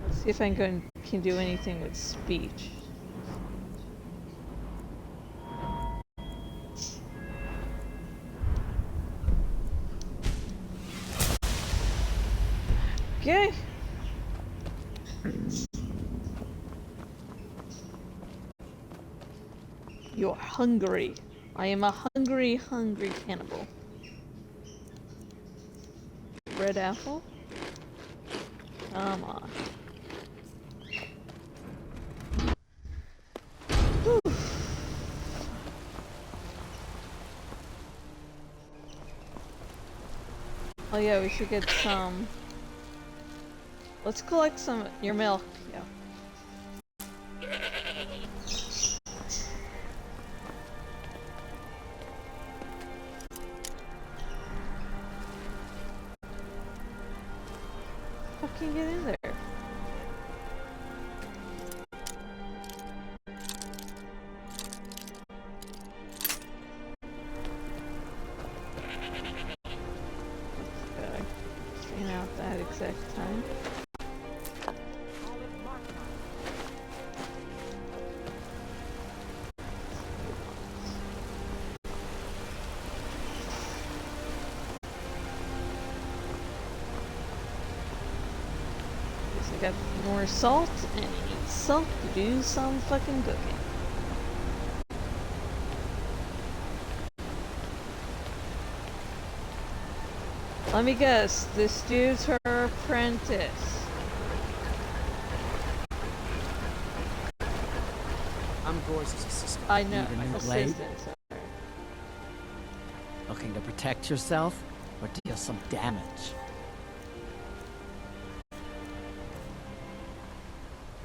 Speaker 1: Let's see if I can do anything with speech. Okay. You're hungry. I am a hungry, hungry cannibal. Red apple? Come on. Whew. Oh yeah, we should get some. Let's collect some your milk. Yeah. Fucking get in there. Gotta strain out that exact time. I got more salt, and I need salt to do some fucking cooking. Let me guess, this dude's her apprentice.
Speaker 2: I'm Gore's assistant.
Speaker 1: I know,
Speaker 2: Need a new blade?
Speaker 1: assistant. Sorry.
Speaker 2: Looking to protect yourself or deal some damage?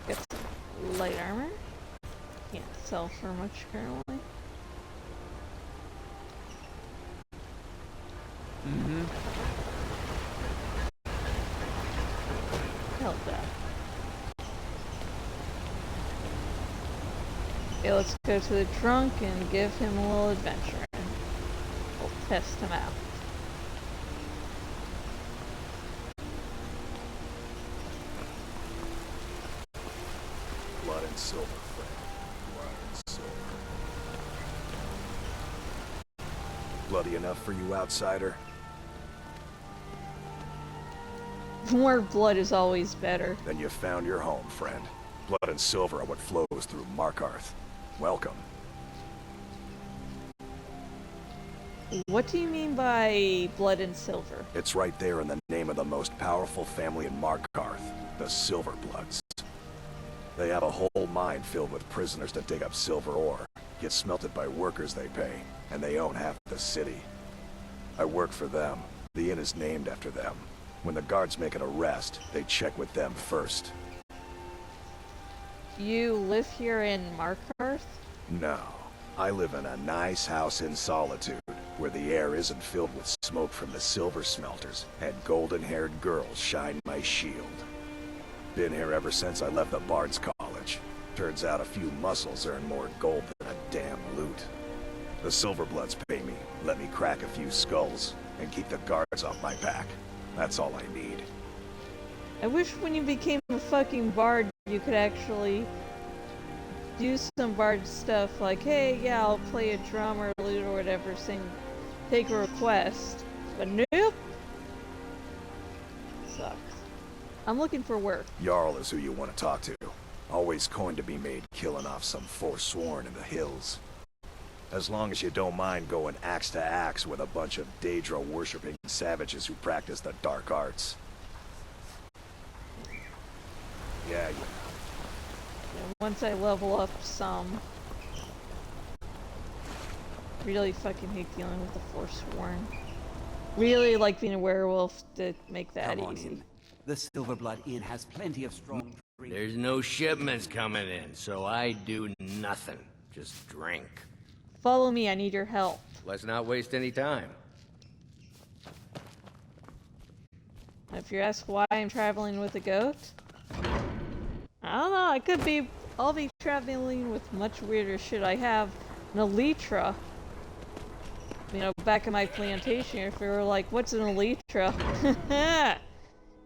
Speaker 1: Get some light armor. Can't sell for much currently.
Speaker 2: Mm-hmm.
Speaker 1: Held that. Okay, let's go to the trunk and give him a little adventure. And we'll test him out.
Speaker 13: Blood and silver, friend. Blood and silver. Bloody enough for you, outsider?
Speaker 1: More blood is always better.
Speaker 13: Then you found your home, friend. Blood and silver are what flows through Markarth. Welcome.
Speaker 1: What do you mean by blood and silver?
Speaker 13: It's right there in the name of the most powerful family in Markarth, the Silverbloods. They have a whole mine filled with prisoners to dig up silver ore, get smelted by workers they pay, and they own half the city. I work for them. The inn is named after them. When the guards make an arrest, they check with them first.
Speaker 1: You live here in Markarth?
Speaker 13: No. I live in a nice house in solitude, where the air isn't filled with smoke from the silver smelters, and golden-haired girls shine my shield. Been here ever since I left the Bard's College. Turns out a few muscles earn more gold than a damn loot. The Silverbloods pay me, let me crack a few skulls, and keep the guards off my back. That's all I need.
Speaker 1: I wish when you became a fucking bard, you could actually do some bard stuff like, hey, yeah, I'll play a drum or a lute or whatever, sing, take a request. But nope! Sucks. I'm looking for work.
Speaker 13: Jarl is who you want to talk to. Always coin to be made killing off some Forsworn in the hills. As long as you don't mind going axe to axe with a bunch of Daedra-worshipping savages who practice the dark arts. Yeah.
Speaker 1: Once I level up some. Really fucking hate dealing with the Forsworn. Really like being a werewolf to make that
Speaker 3: Come on
Speaker 1: easy.
Speaker 3: in. The Silverblood Inn has plenty of strong drink.
Speaker 10: There's no shipments coming in, so I do nothing. Just drink.
Speaker 1: Follow me, I need your help.
Speaker 10: Let's not waste any time.
Speaker 1: If you ask why I'm traveling with a goat, I don't know, I'll be traveling with much weirder shit. I have an elytra. You know, back in my plantation, if you were like, what's an elytra?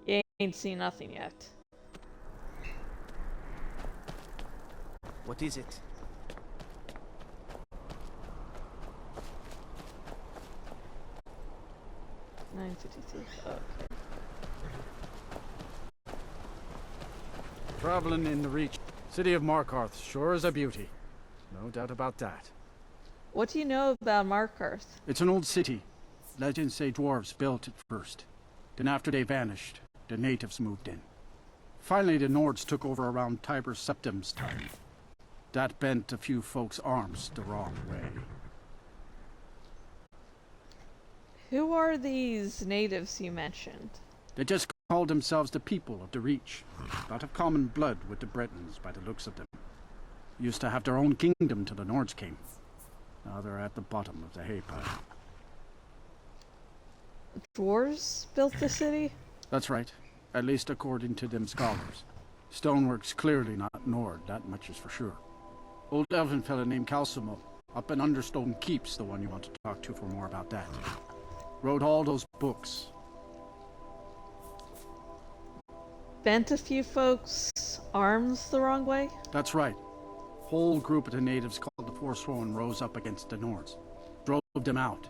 Speaker 1: You ain't seen nothing yet.
Speaker 2: What is it?
Speaker 1: $9.52. Okay.
Speaker 5: Traveling in the Reach. City of Markarth sure is a beauty. No doubt about that.
Speaker 1: What do you know about Markarth?
Speaker 5: It's an old city. Legends say dwarves built it first. Then after they vanished, the natives moved in. Finally the Nords took over around Tiber Septim's time. That bent a few folks' arms the wrong way.
Speaker 1: Who are these natives you mentioned?
Speaker 5: They just called themselves the people of the Reach. Lot of common blood with the Bretons by the looks of them. Used to have their own kingdom till the Nords came. Now they're at the bottom of the hay pile.
Speaker 1: Dwarves built the city?
Speaker 5: That's right. At least according to them scholars. Stonework's clearly not Nord, that much is for sure. Old elven fella named Calcimo, up in Understone Keep's the one you want to talk to for more about that. Wrote all those books.
Speaker 1: Bent a few folks' arms the wrong way?
Speaker 5: That's right. Whole group of the natives called the Forsworn rose up against the Nords. Drove them out.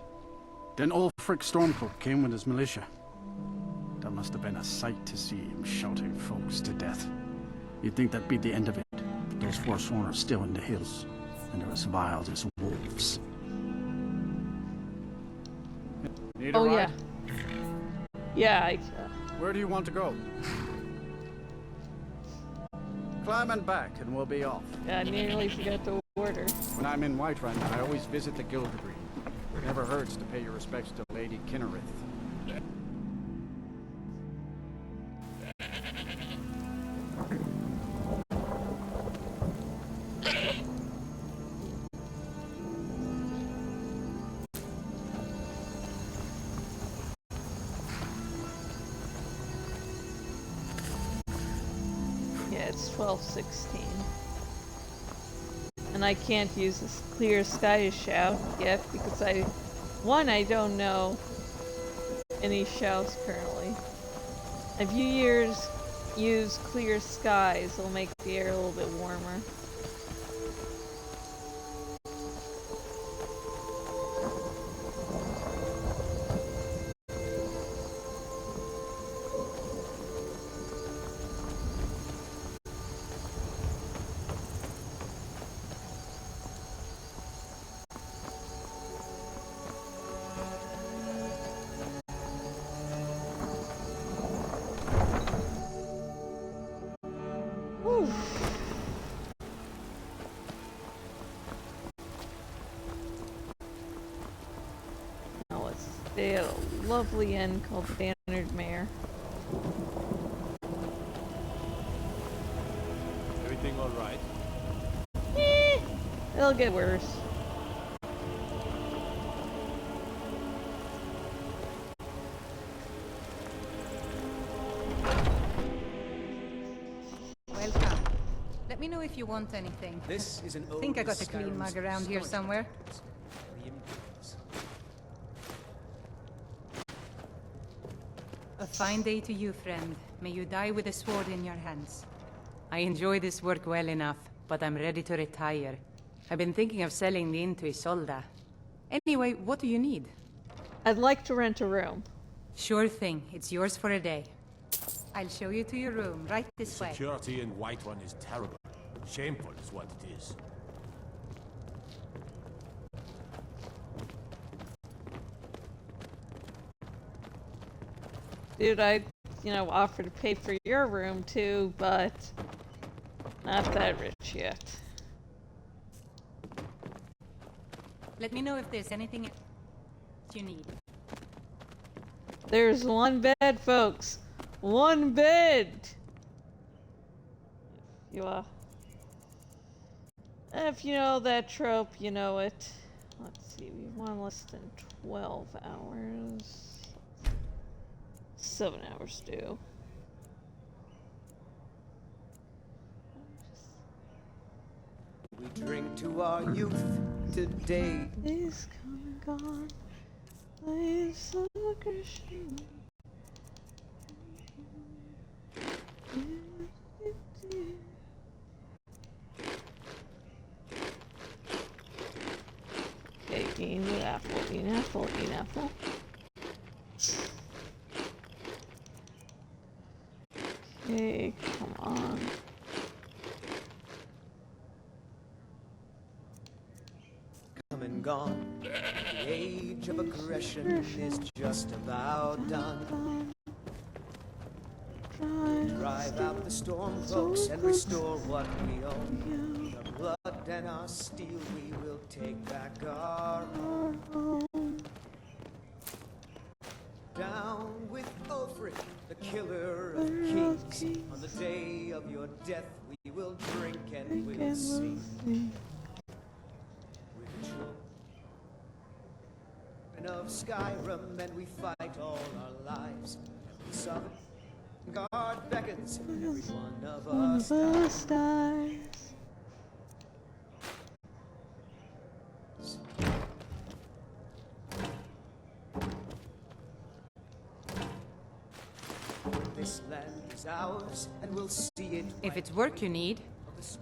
Speaker 5: Then Ulfric Stormcloak came with his militia. That must have been a sight to see him shouting folks to death. You'd think that'd be the end of it, but those Forsworn are still in the hills, and they're as wild as wolves. Need a ride?
Speaker 1: Yeah,
Speaker 5: Where do you want to go? Climb and back, and we'll be off.
Speaker 1: I nearly forgot to order.
Speaker 5: When I'm in Whiterun, I always visit the Gildergreen. Never hurts to pay your respects to Lady Kinnerith.
Speaker 1: Yeah, it's 12:16. And I can't use this clear sky shout yet because I don't know any shouts currently. A few years use clear skies will make the air a little bit warmer. Now let's stay at a lovely inn called the Bannered Mare.
Speaker 14: Everything all right?
Speaker 1: It'll get worse.
Speaker 15: Welcome. Let me know if you want anything.
Speaker 6: This is an
Speaker 15: I think I got a
Speaker 6: Skyrim's
Speaker 15: clean mug around here
Speaker 6: stone
Speaker 15: somewhere.
Speaker 6: tablets. The improvements.
Speaker 15: A fine day to you, friend. May you die with a sword in your hands. I enjoy this work well enough, but I'm ready to retire. I've been thinking of selling the inn to Isolda. Anyway, what do you need?
Speaker 1: I'd like to rent a room.
Speaker 15: Sure thing. It's yours for a day. I'll show you to your room, right this way.
Speaker 14: Security in Whiterun is terrible. Shameful is what it is.
Speaker 1: Dude, I'd, offer to pay for your room too, but not that rich yet.
Speaker 15: Let me know if there's anything you need.
Speaker 1: There's one bed, folks. One bed. If you know that trope, you know it. Let's see, we want less than 12 hours. 7 hours due.
Speaker 6: We drink to our youth today.
Speaker 1: Days come and gone. Life's a Christian. Okay, eat an apple, eat an apple, eat an apple. Okay, come on.
Speaker 6: Come and gone. The age of aggression is just about done. Drive out the storm cloaks and restore what we own. The blood and our steel, we will take back our home. Down with Ulfric, the killer of kings. On the day of your death, we will drink and we'll sing. We're the children of Skyrim, and we fight all our lives. Every southern guard beckons, and every one of us
Speaker 1: dies.
Speaker 6: This land is ours, and we'll see it.
Speaker 15: If it's work you need,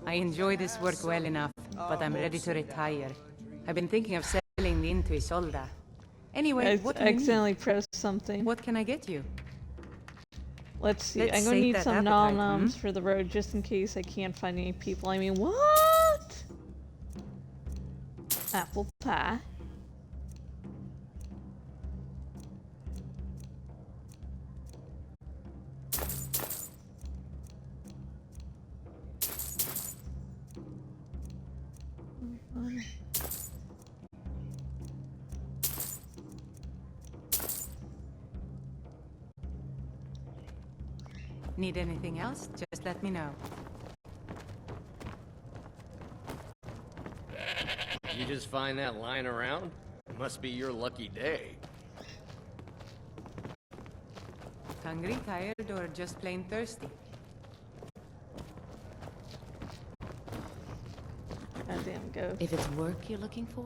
Speaker 15: I enjoy this work well enough, but I'm ready to retire. I've been thinking of selling the inn to Isolda. Anyway,
Speaker 1: I
Speaker 15: what do you need?
Speaker 1: accidentally pressed something.
Speaker 15: What can I get you?
Speaker 1: Let's see.
Speaker 15: Let's
Speaker 1: I'm gonna
Speaker 15: sate
Speaker 1: need
Speaker 15: that
Speaker 1: some
Speaker 15: appetite,
Speaker 1: nom noms for the road just in case I can't find any people. I mean, what? Apple pie.
Speaker 15: Need anything else? Just let me know.
Speaker 10: You just find that lying around? Must be your lucky day.
Speaker 15: Hungry, tired, or just plain thirsty?
Speaker 1: Goddamn ghost.
Speaker 11: If it's work you're looking for,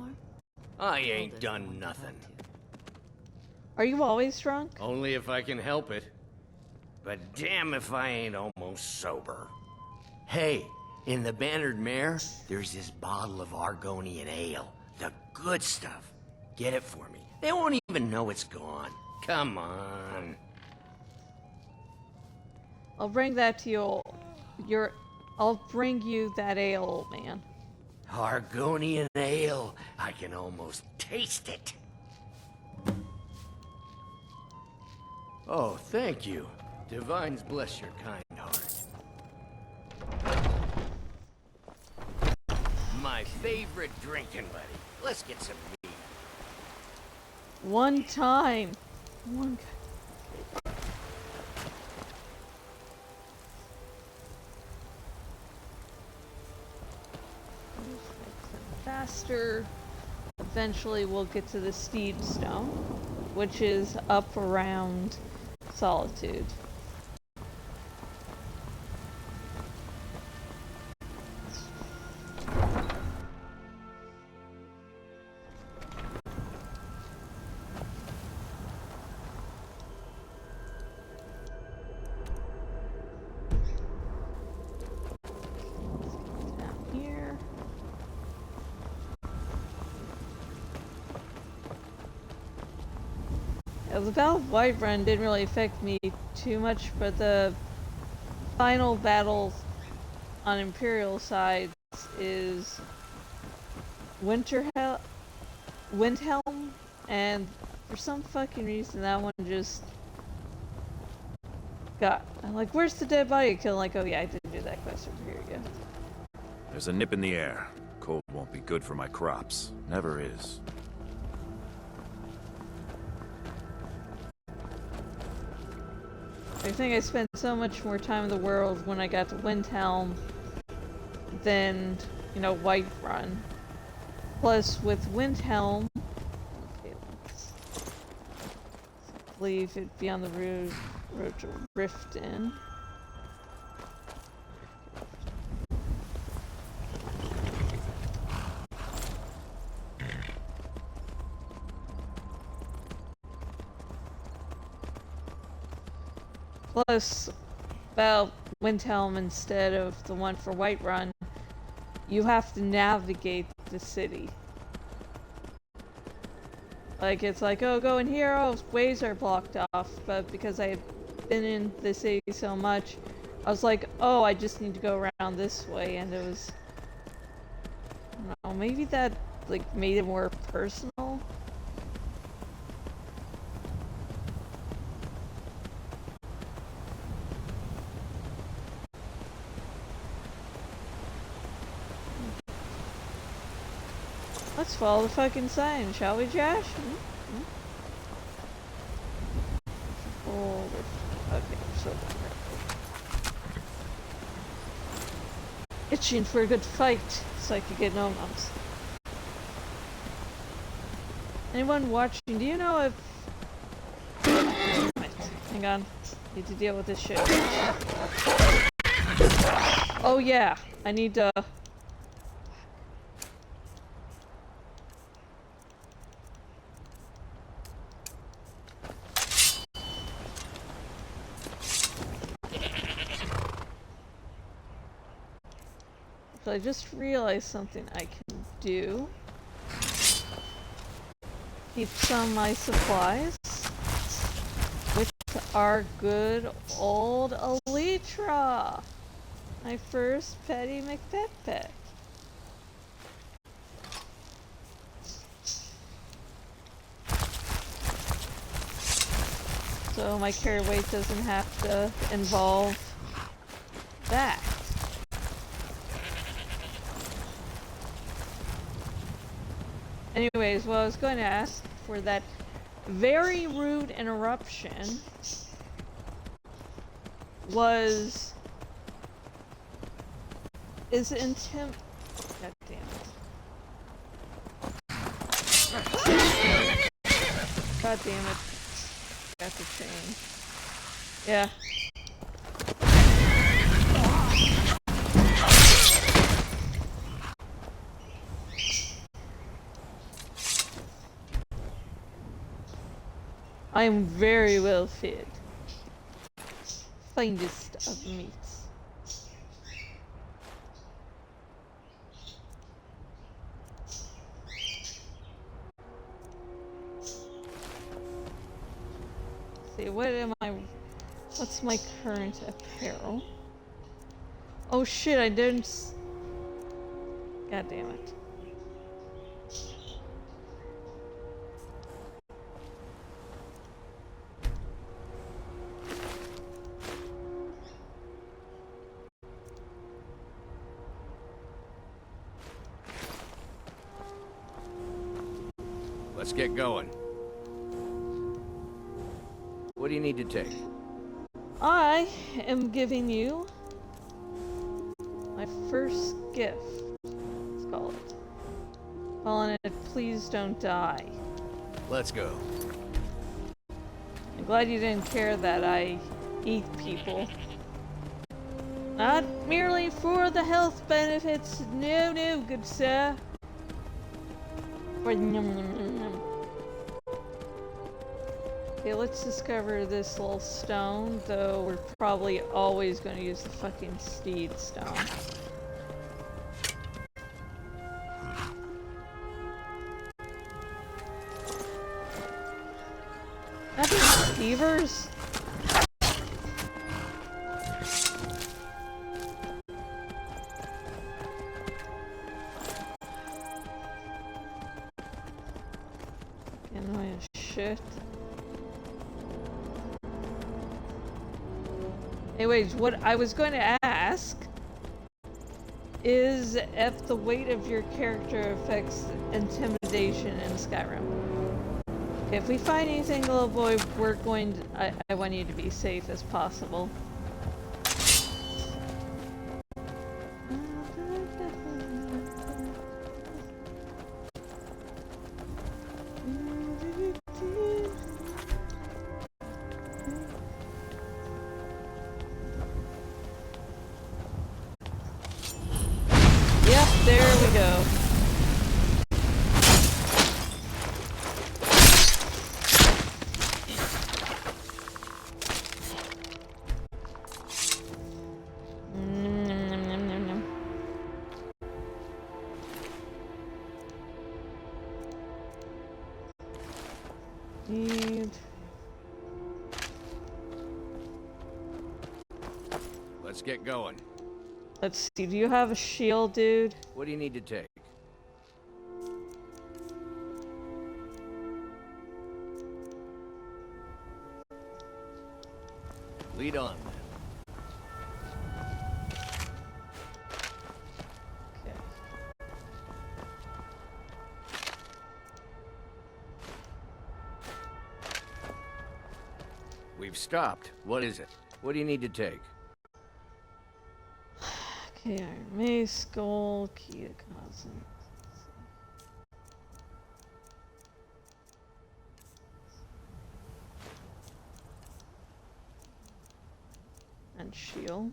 Speaker 10: I ain't done nothing.
Speaker 1: Are you always drunk?
Speaker 10: Only if I can help it. But damn if I ain't almost sober. Hey, in the Bannered Mare, there's this bottle of Argonian ale. The good stuff. Get it for me. They won't even know it's gone. Come on.
Speaker 1: I'll bring that to you. I'll bring you that ale, old man.
Speaker 10: Argonian ale. I can almost taste it. Oh, thank you. Divines bless your kind heart. My favorite drinking buddy. Let's get some meat.
Speaker 1: One time. Faster. Eventually we'll get to the Steed Stone, which is up around Solitude. The Battle of Whiterun didn't really affect me too much, but the final battle on Imperial sides is Windhelm, and for some fucking reason that one just got... I'm like, where's the dead body kill? Like, oh yeah, I didn't do that quest over here yet.
Speaker 16: There's a nip in the air.
Speaker 14: cold won't be good for my crops. Never is.
Speaker 1: I think I spent so much more time in the world when I got to Windhelm than, you know, Whiterun. Plus, with Windhelm, okay, let's leave it be on the road to Riften. Plus, about Windhelm instead of the one for Whiterun, you have to navigate the city. Like, it's like, oh, go in here, oh, ways are blocked off. But because I had been in the city so much, I was like, oh, I just need to go around this way, and it was... I don't know, maybe that, like, made it more personal? Let's follow the fucking sign, shall we, Josh? Oh, okay, so itching for a good fight, so I could get no mums. Anyone watching? Do you know if? Wait, hang on, need to deal with this shit. Oh yeah, I need to. I just realized something I can do. Keep some of my supplies, which are good old Elytra, my first Petty McPet. So my carry weight doesn't have to involve that. Anyways, what I was going to ask for that very rude interruption was... God damn it. God damn it. Got to change. Yeah. I am very well fed. Finest of meats. See, what's my current apparel? Oh shit, I didn't God damn it.
Speaker 10: Let's get going. What do you need to take?
Speaker 1: I am giving you my first gift. Let's call it. Calling it Please Don't Die.
Speaker 10: Let's go.
Speaker 1: I'm glad you didn't care that I eat people. Not merely for the health benefits. No, no, good sir. For Okay, let's discover this little stone, though we're probably always going to use the fucking steed stone. Not these beavers? Annoying shit. Anyways, what I was going to ask is if the weight of your character affects intimidation in Skyrim. Okay, if we find anything, little boy, we're going to... I want you to be safe as possible. Yep, there we go.
Speaker 10: Let's get going.
Speaker 1: Let's see, do you have a shield, dude?
Speaker 10: What do you need to take? Lead on, then.
Speaker 1: Okay.
Speaker 10: We've stopped. What is it? What do you need to take?
Speaker 1: Okay, Iron Mace, Gold, Key to Cosmic. And shield.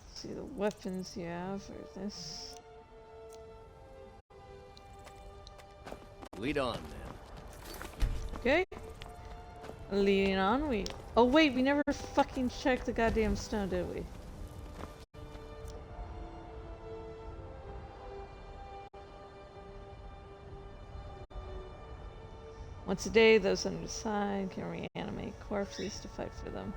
Speaker 1: Let's see the weapons you have are this.
Speaker 10: Lead on, then.
Speaker 1: Okay. Leading on, we... Oh wait, we never fucking checked the goddamn stone, did we? Once a day, those under the side can reanimate corpses to fight for them.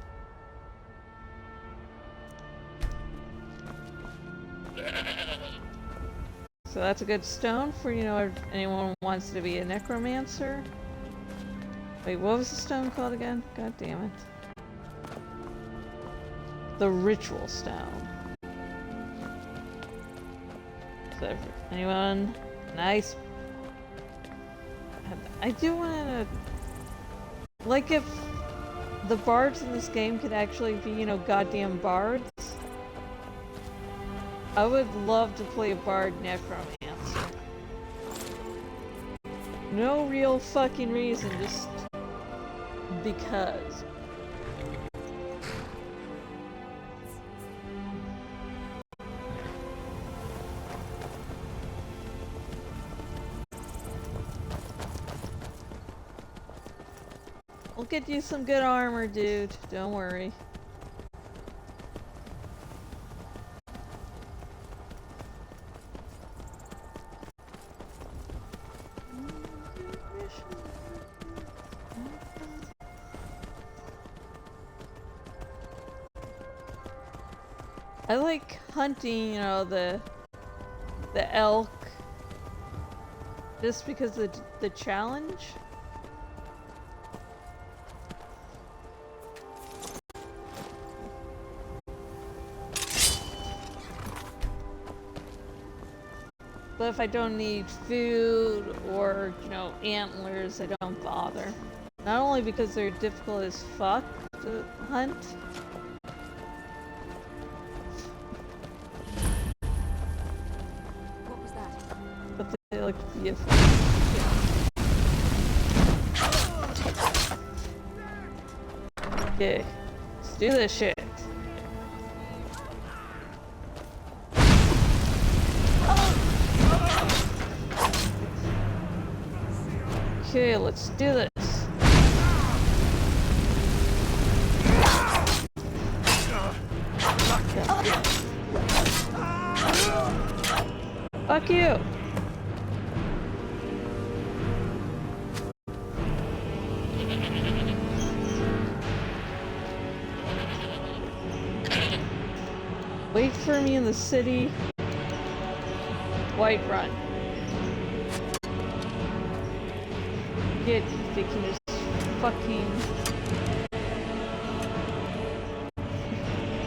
Speaker 1: So that's a good stone for, you know, if anyone wants to be a necromancer. Wait, what was the stone called again? God damn it. The ritual stone. So, anyone? Nice. I do want to... Like, if the bards in this game could actually be, you know, goddamn bards, I would love to play a bard necromancer. No real fucking reason, just because. We'll get you some good armor, dude. Don't worry. I like hunting, you know, the elk, just because of the challenge. But if I don't need food or, you know, antlers, I don't bother. Not only because they're difficult as fuck to hunt.
Speaker 12: What was that?
Speaker 1: But they look beautiful. Okay, let's do this shit. Okay, let's do this. Fuck you! Wait for me in the city. White run. They can just fucking...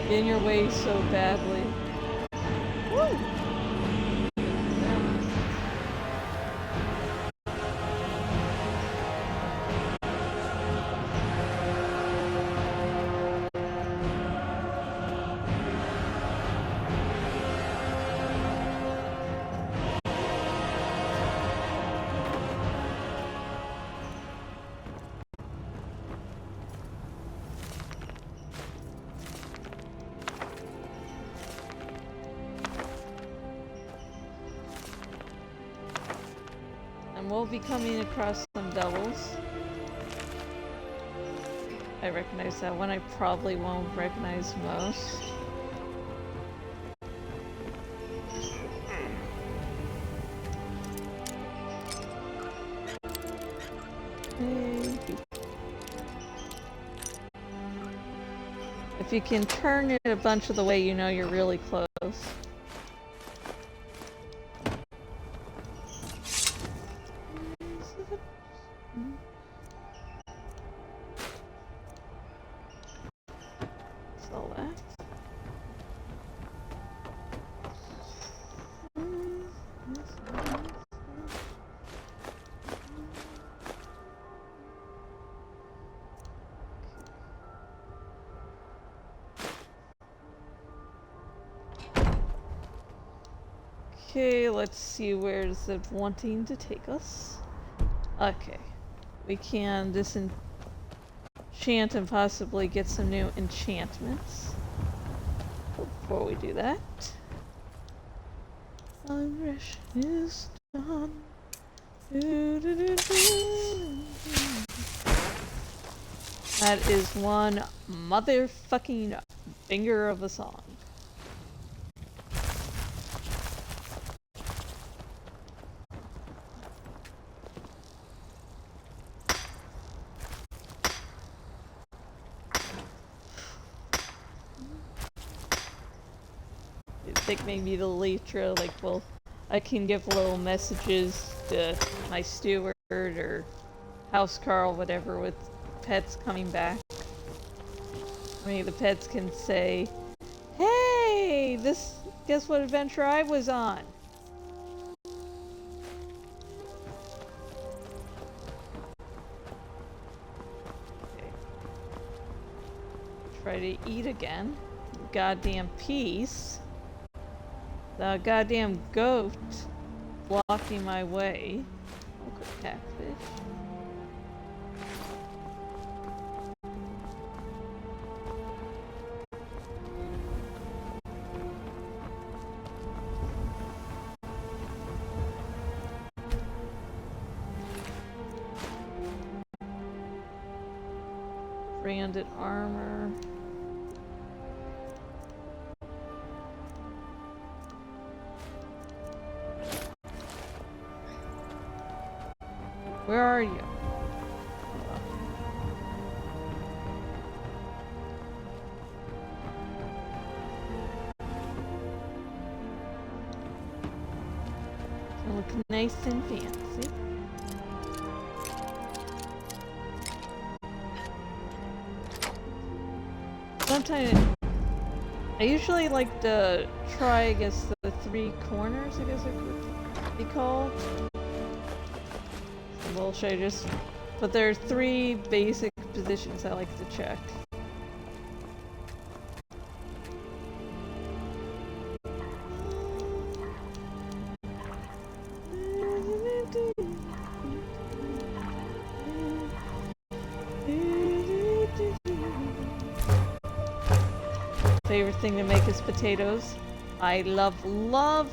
Speaker 1: in your way so badly. Woo! We'll be coming across some doubles. I recognize that one. I probably won't recognize most. If you can turn it a bunch of the way, you know you're really close. Okay, let's see where is it wanting to take us. Okay, we can disenchant and possibly get some new enchantments. Before we do that, my rush is done. That is one motherfucking banger of a song. I think maybe the later, like, well, I can give little messages to my steward or housecarl, whatever, with pets coming back. Maybe the pets can say, "Hey, guess what adventure I was on?" Okay. Try to eat again. Goddamn peace. The goddamn goat blocking my way. Oh, good catfish. Branded armor. Where are you? You look nice and fancy. Sometimes I usually like to try, I guess, the three corners, I guess it could be called. Bullshit, but there are three basic positions I like to check. Favorite thing to make is potatoes. I love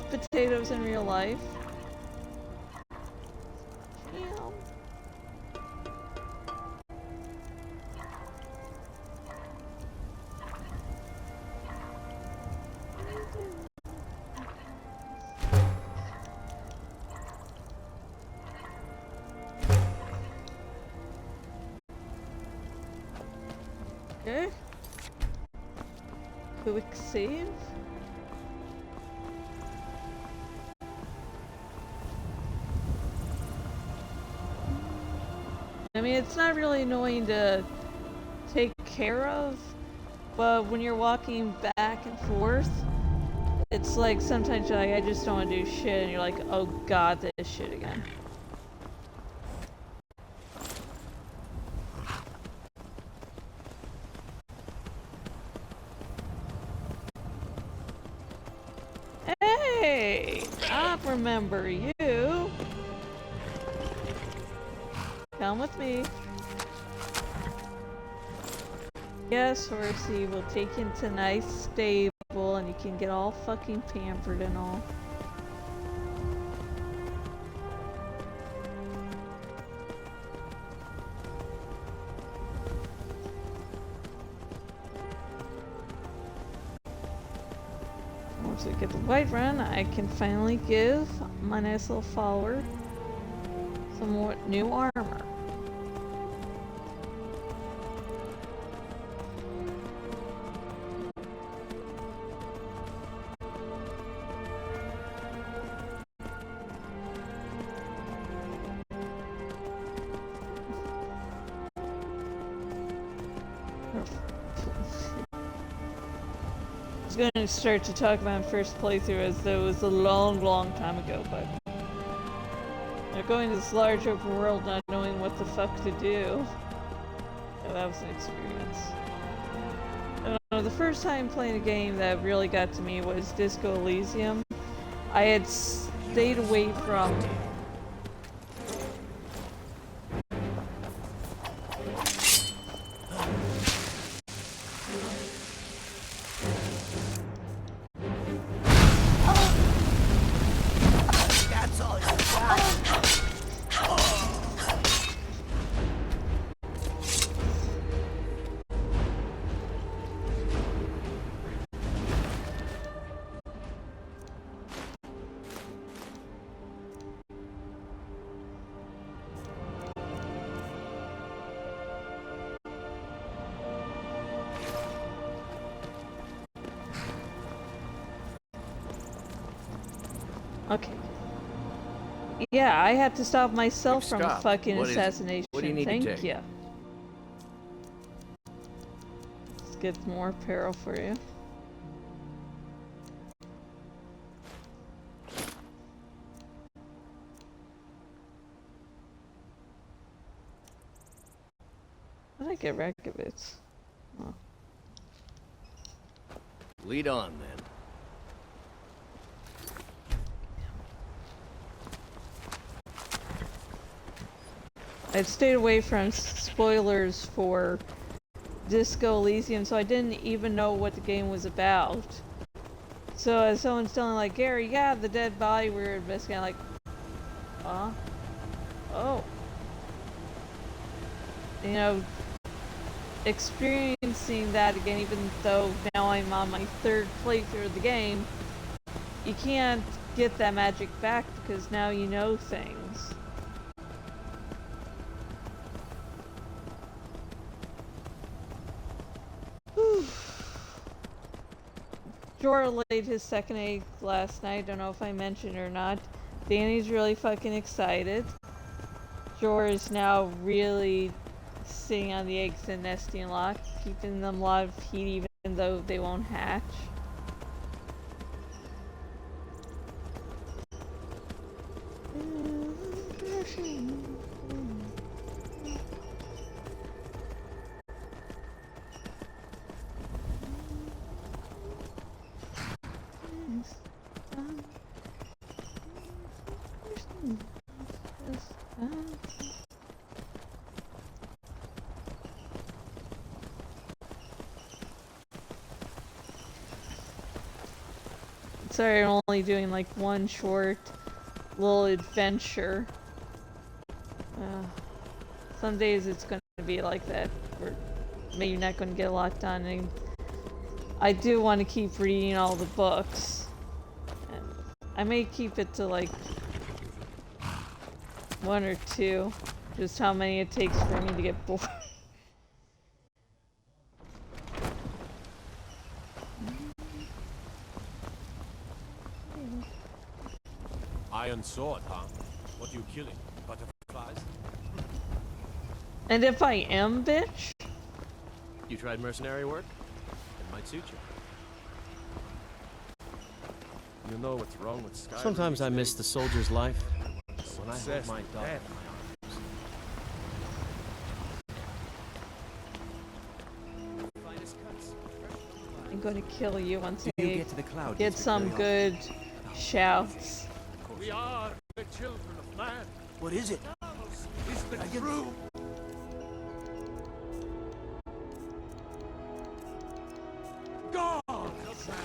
Speaker 1: potatoes in real life. Okay. Quick save. I mean, it's not really annoying to take care of, but when you're walking back and forth, it's like sometimes you're like, I just don't want to do shit, and you're like, oh god, this shit again. Hey, I remember you. Come with me. Yes, Horsey, we'll take you into a nice stable and you can get all fucking pampered and all. Once I get the white run, I can finally give my nice little follower some more new armor. I was going to start to talk about my first playthrough as though it was a long, long time ago, but they're going to this large open world not knowing what the fuck to do. Yeah, that was an experience. I don't know, the first time playing a game that really got to me was Disco Elysium. I had stayed away from Okay. Yeah, I had to stop myself from a fucking assassination.
Speaker 10: What do you need
Speaker 1: Thank
Speaker 10: to take?
Speaker 1: you. Let's get more apparel for you. How did I get Rekovitz? Oh.
Speaker 10: Lead on, then.
Speaker 1: I'd stayed away from spoilers for Disco Elysium, so I didn't even know what the game was about. So as someone's telling like, Gary, yeah, the dead body we were investigating, like, huh? Oh. You know, experiencing that again, even though now I'm on my third playthrough of the game, you can't get that magic back because now you know things. Jorah laid his second egg last night. Don't know if I mentioned or not. Danny's really fucking excited. Jorah is now really sitting on the eggs and nesting lock, keeping them a lot of heat even though they won't hatch. Sorry, I'm only doing like one short little adventure. Some days it's going to be like that. We're maybe not going to get a lot done. And I do want to keep reading all the books. And I may keep it to like 1 or 2. Just how many it takes for me to get bored.
Speaker 14: Iron sword, huh? What are you killing? Butterflies?
Speaker 1: And if I am, bitch?
Speaker 14: You tried mercenary work? Might suit you. You know what's wrong with Skyrim?
Speaker 16: Sometimes I miss the soldier's life. When I hold
Speaker 14: Success
Speaker 16: my
Speaker 14: to
Speaker 16: daughter
Speaker 14: death.
Speaker 16: in my
Speaker 1: I'm going to kill you once
Speaker 9: Do
Speaker 1: I
Speaker 9: you get to the cloud
Speaker 1: get
Speaker 9: district
Speaker 1: some
Speaker 9: very
Speaker 1: good shouts.
Speaker 7: We are the children of man.
Speaker 6: What is it?
Speaker 7: Is the true. God of man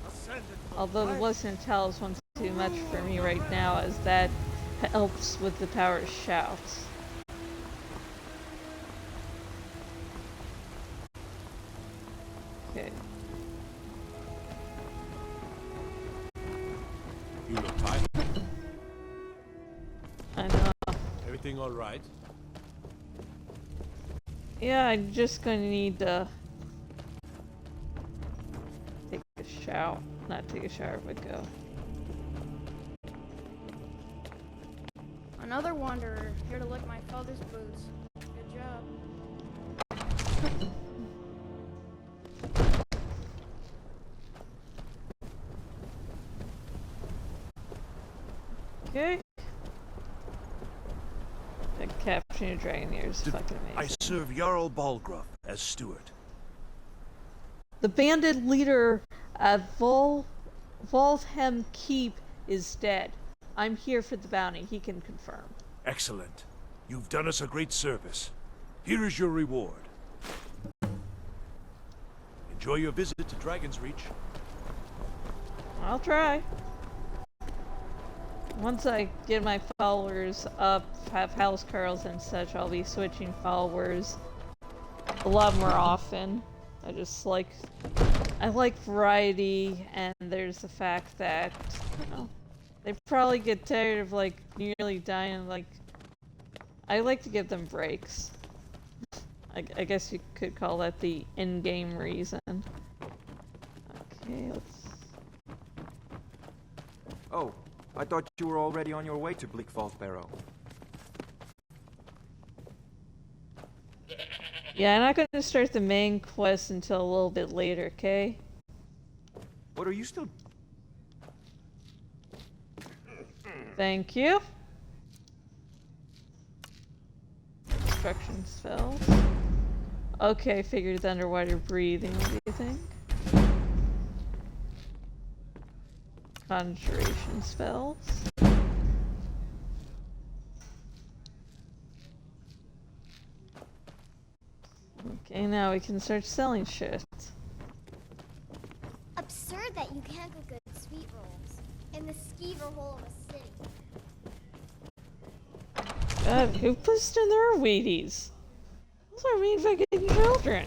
Speaker 7: ascended from
Speaker 1: Although the
Speaker 7: flesh.
Speaker 1: listen and tell is one too much for me right now, as that helps with the power of shouts. Okay.
Speaker 14: You look tired.
Speaker 1: I know.
Speaker 14: Everything all right?
Speaker 1: Yeah, I'm just gonna need to take a shower. Not take a shower, but go.
Speaker 17: Another wanderer, here to lick my father's boots. Good job.
Speaker 1: Okay. The capturing a dragon here is fucking amazing.
Speaker 18: I serve Jarl Balgruuf as steward.
Speaker 1: The bandit leader at Volhem Keep is dead. I'm here for the bounty. He can confirm.
Speaker 18: Excellent. You've done us a great service. Here is your reward. Enjoy your visit to Dragon's Reach.
Speaker 1: I'll try. Once I get my followers up, have house curls and such, I'll be switching followers a lot more often. I like variety, and there's the fact that, you know, they probably get tired of like nearly dying. Like, I like to give them breaks. I guess you could call that the in-game reason. Okay, let's.
Speaker 9: Oh, I thought you were already on your way to Bleak Falls Barrow.
Speaker 1: Yeah, I'm not going to start the main quest until a little bit later, okay?
Speaker 9: What are you still...
Speaker 1: Thank you. Destruction spells. Okay, figured underwater breathing, what do you think? Conjuration spells. Okay, now we can start selling shit.
Speaker 19: Absurd that you can't cook good sweet rolls in the skeever hole of a city.
Speaker 1: God, who puts in their Wheaties? Those are mean fucking children.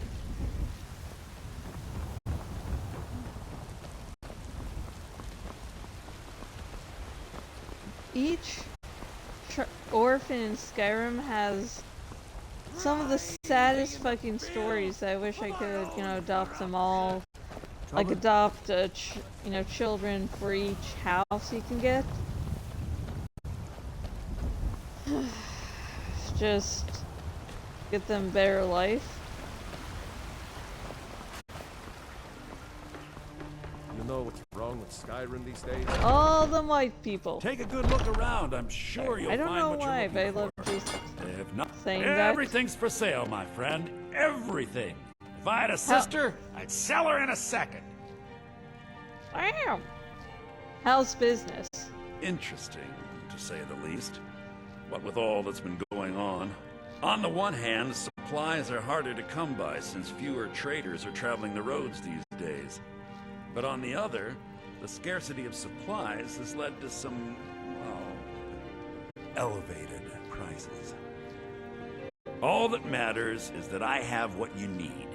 Speaker 1: Each orphan in Skyrim has some of the saddest fucking stories. I wish I could, you know, adopt them all. Like adopt, you know, children for each house you can get. Just get them better life.
Speaker 14: You know what's wrong with Skyrim these days?
Speaker 1: All the white people.
Speaker 14: Take a good look around. I'm sure you'll
Speaker 1: I don't
Speaker 14: find
Speaker 1: know
Speaker 14: what
Speaker 1: why,
Speaker 14: you're
Speaker 1: but I
Speaker 14: looking
Speaker 1: love
Speaker 14: for.
Speaker 1: just
Speaker 14: If not,
Speaker 1: saying that.
Speaker 7: Everything's for sale, my friend. Everything. If I had a sister, I'd sell her in a second.
Speaker 1: Damn. How's business?
Speaker 7: Interesting, to say the least. What with all that's been going on. On the one hand, supplies are harder to come by since fewer traders are traveling the roads these days. But on the other, the scarcity of supplies has led to some, well, elevated prices. All that matters is that I have what you need,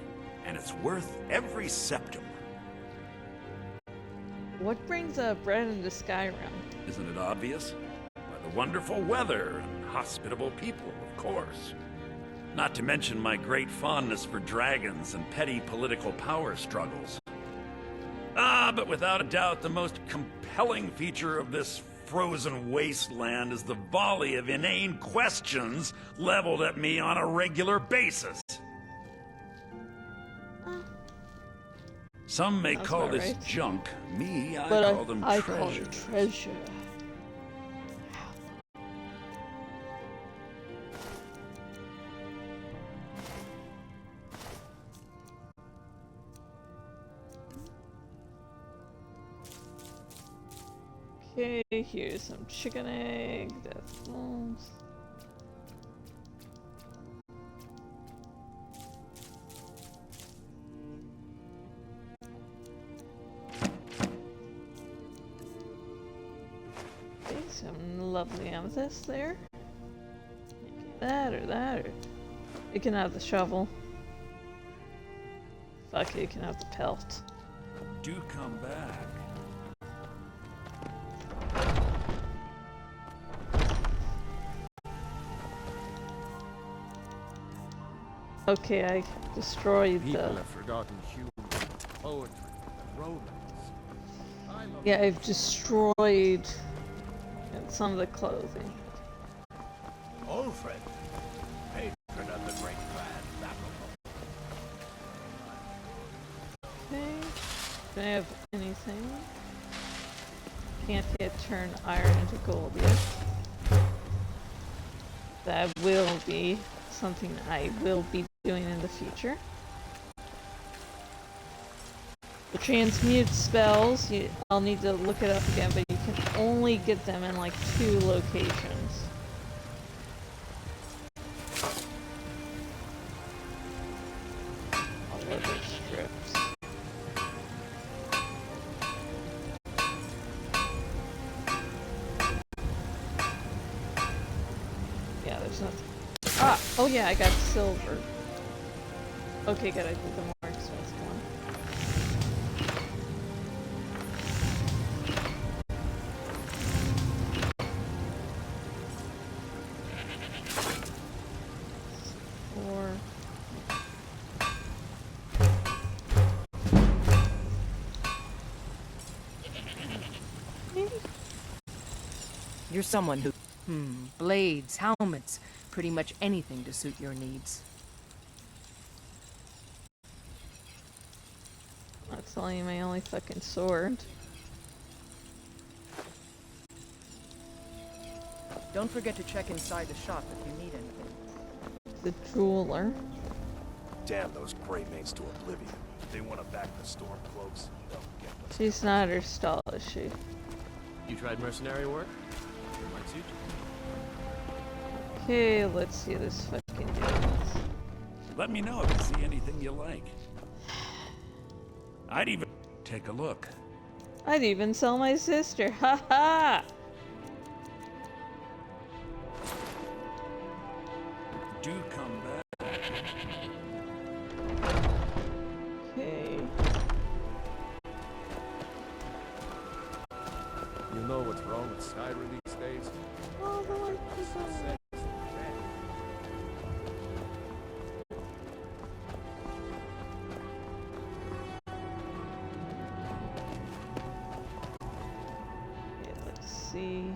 Speaker 7: and it's worth every septum.
Speaker 1: What brings bread into Skyrim?
Speaker 7: Isn't it obvious? By the wonderful weather and hospitable people, of course. Not to mention my great fondness for dragons and petty political power struggles. But without a doubt, the most compelling feature of this frozen wasteland is the volley of inane questions leveled at me on a regular basis. Some may
Speaker 1: Sounds
Speaker 7: call
Speaker 1: about
Speaker 7: this
Speaker 1: right.
Speaker 7: junk. Me, I
Speaker 1: But
Speaker 7: call them
Speaker 1: I
Speaker 7: treasures.
Speaker 1: call it treasure. Okay, here's some chicken egg, death balls. Okay, some lovely amethyst there. That or that, or you can have the shovel. Fuck it, you can have the pelt.
Speaker 7: Do come back.
Speaker 1: Okay, I destroyed
Speaker 14: People
Speaker 1: the...
Speaker 14: have forgotten human poetry and romance.
Speaker 1: Yeah, I've destroyed some of the clothing.
Speaker 18: Old friend, patron of the great clan battle.
Speaker 1: Okay. Do I have anything? Can't yet turn iron into gold yet. That will be something I will be doing in the future. The transmute spells, I'll need to look it up again, but you can only get them in like 2 locations. All liver strips. Yeah, there's nothing. Ah! Oh yeah, I got silver. Okay, good, I did the more expensive one.
Speaker 4: You're someone who... blades, helmets, pretty much anything to suit your needs.
Speaker 1: That's only my only fucking sword.
Speaker 4: Don't forget to check inside the shop if you need anything.
Speaker 1: The jeweler.
Speaker 13: Damn those gray mates to oblivion. They want to back the storm cloaks. They'll get what's
Speaker 1: She's not her style, is she?
Speaker 16: You tried mercenary work? It might suit you.
Speaker 1: Okay, let's see this fucking dude.
Speaker 7: Let me know if you see anything you like. I'd even take a look.
Speaker 1: I'd even sell my sister. Ha ha!
Speaker 7: Do come back.
Speaker 1: Okay.
Speaker 14: You know what's wrong with Skyrim these days?
Speaker 1: Oh, the light is on. Okay, let's see.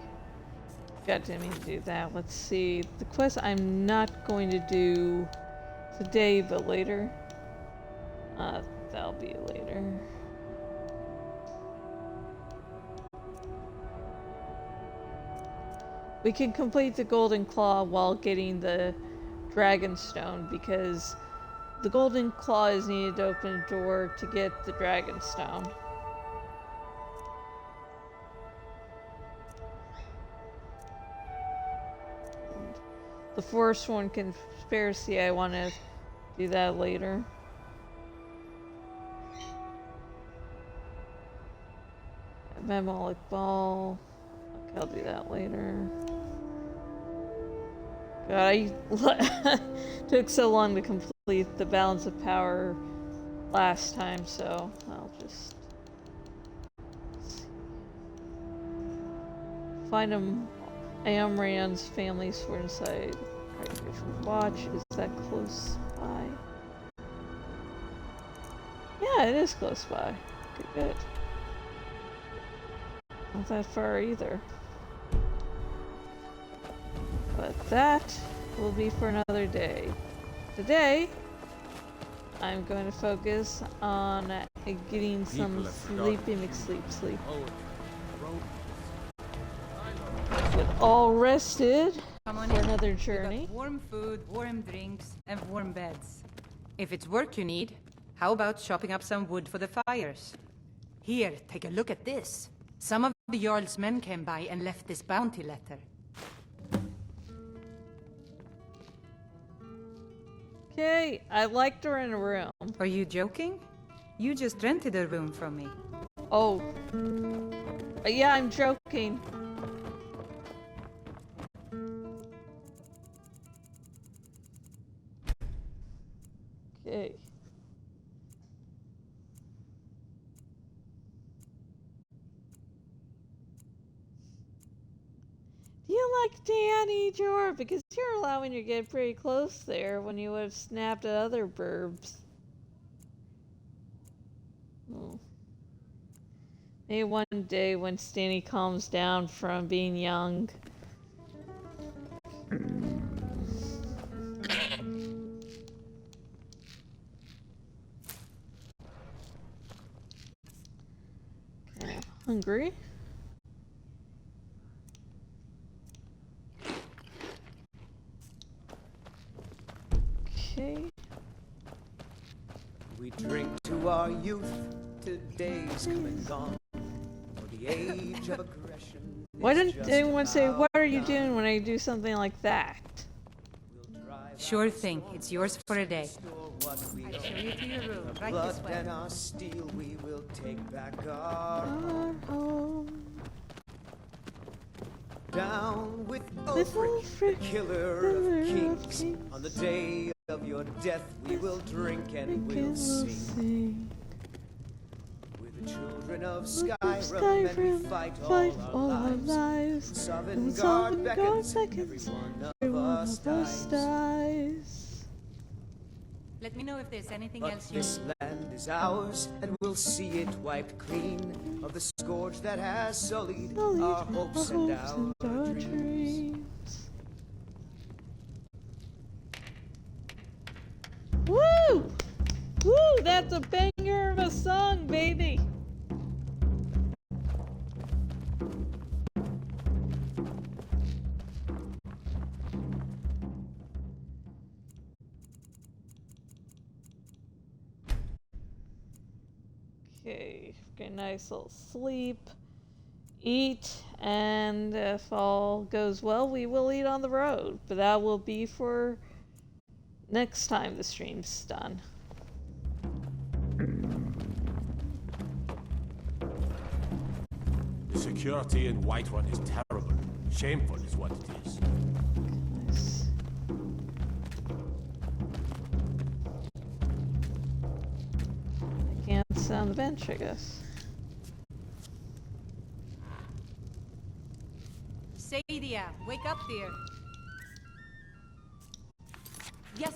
Speaker 1: God didn't mean to do that. Let's see. The quest I'm not going to do today, but later. That'll be later. We can complete the Golden Claw while getting the Dragon Stone, because the Golden Claw is needed to open a door to get the Dragon Stone. The Forsworn Conspiracy, I want to do that later. Memolik Ball. Okay, I'll do that later. God, I took so long to complete the Balance of Power last time, so I'll just find Amran's family sword inside. Watch, is that close by? Yeah, it is close by. Good, good. Not that far either. But that will be for another day. Today, I'm going to focus on and getting some sleepy sleep. Get all rested
Speaker 15: Come on
Speaker 1: for
Speaker 15: in.
Speaker 1: another
Speaker 15: We got
Speaker 1: journey.
Speaker 15: warm food, warm drinks, and warm beds. If it's work you need, how about chopping up some wood for the fires? Here, take a look at this. Some of the Jarl's men came by and left this bounty letter.
Speaker 1: Okay, I liked her in a room.
Speaker 15: Are you joking? You just rented a room from me.
Speaker 1: Oh. Yeah, I'm joking. Okay. Do you like Danny, Jor? Because you're allowing to get pretty close there when you would have snapped at other burbs. Oh. Maybe one day when Stanny calms down from being young. Okay, hungry. Okay.
Speaker 6: We drink to our youth, today's come and gone. For the age of aggression.
Speaker 1: Why didn't anyone say, what are you doing when I do something like that?
Speaker 15: Sure thing. It's yours for a day. I'll show you to your room, right this way.
Speaker 6: And our steel, we will take back our
Speaker 1: home.
Speaker 6: Down with Ulfric, the killer of kings. On the day of your death, we will drink and we'll sing. We're the children of Skyrim, and we fight all our lives. Sovngarde beckons, every one of us dies.
Speaker 15: Let me know if there's anything
Speaker 6: But
Speaker 15: else you
Speaker 6: this land is ours, and we'll see it wiped clean of the scourge that has sullied our hopes and our dreams.
Speaker 1: Woo! Woo! That's a banger of a song, baby! Okay, get a nice little sleep, eat, and if all goes well, we will eat on the road. But that will be for next time the stream's done.
Speaker 14: The security in Whiterun is terrible. Shameful is what it is.
Speaker 1: Nice. I can't sit on the bench, I guess.
Speaker 15: Sadia, wake up, dear. Yes.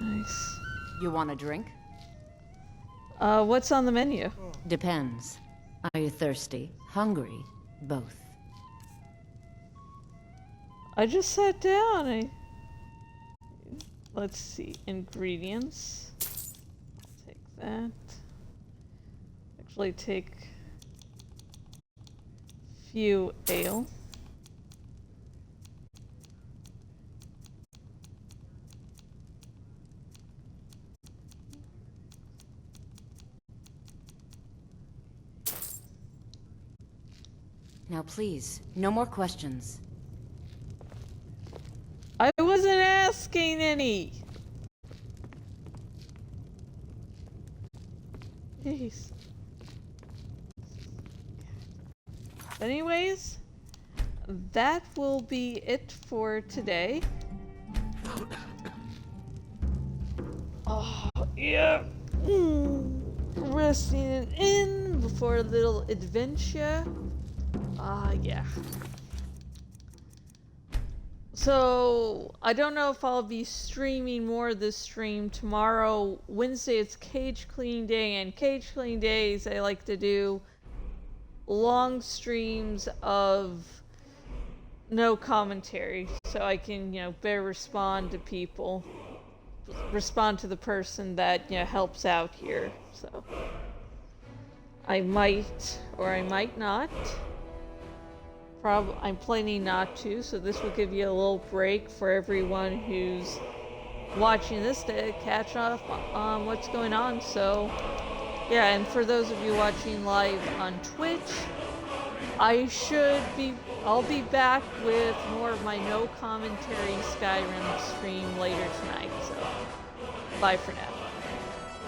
Speaker 1: Nice.
Speaker 20: You want a drink?
Speaker 1: What's on the menu?
Speaker 20: Depends. Are you thirsty? Hungry? Both.
Speaker 1: I just sat down. Let's see. Ingredients. Take that. Actually take few ale.
Speaker 20: Now please, no more questions.
Speaker 1: I wasn't asking any. Jeez. Anyways, that will be it for today. Oh, yeah. Resting in before a little adventure. Yeah. So, I don't know if I'll be streaming more of this stream. Tomorrow, Wednesday, it's Cage Clean Day, and Cage Clean Days, I like to do long streams of no commentary, so I can, better respond to people. Respond to the person that, helps out here, so. I might, or I might not. I'm planning not to, so this will give you a little break for everyone who's watching this to catch up on what's going on. So, yeah, and for those of you watching live on Twitch, I'll be back with more of my no commentary Skyrim stream later tonight. So, bye for now.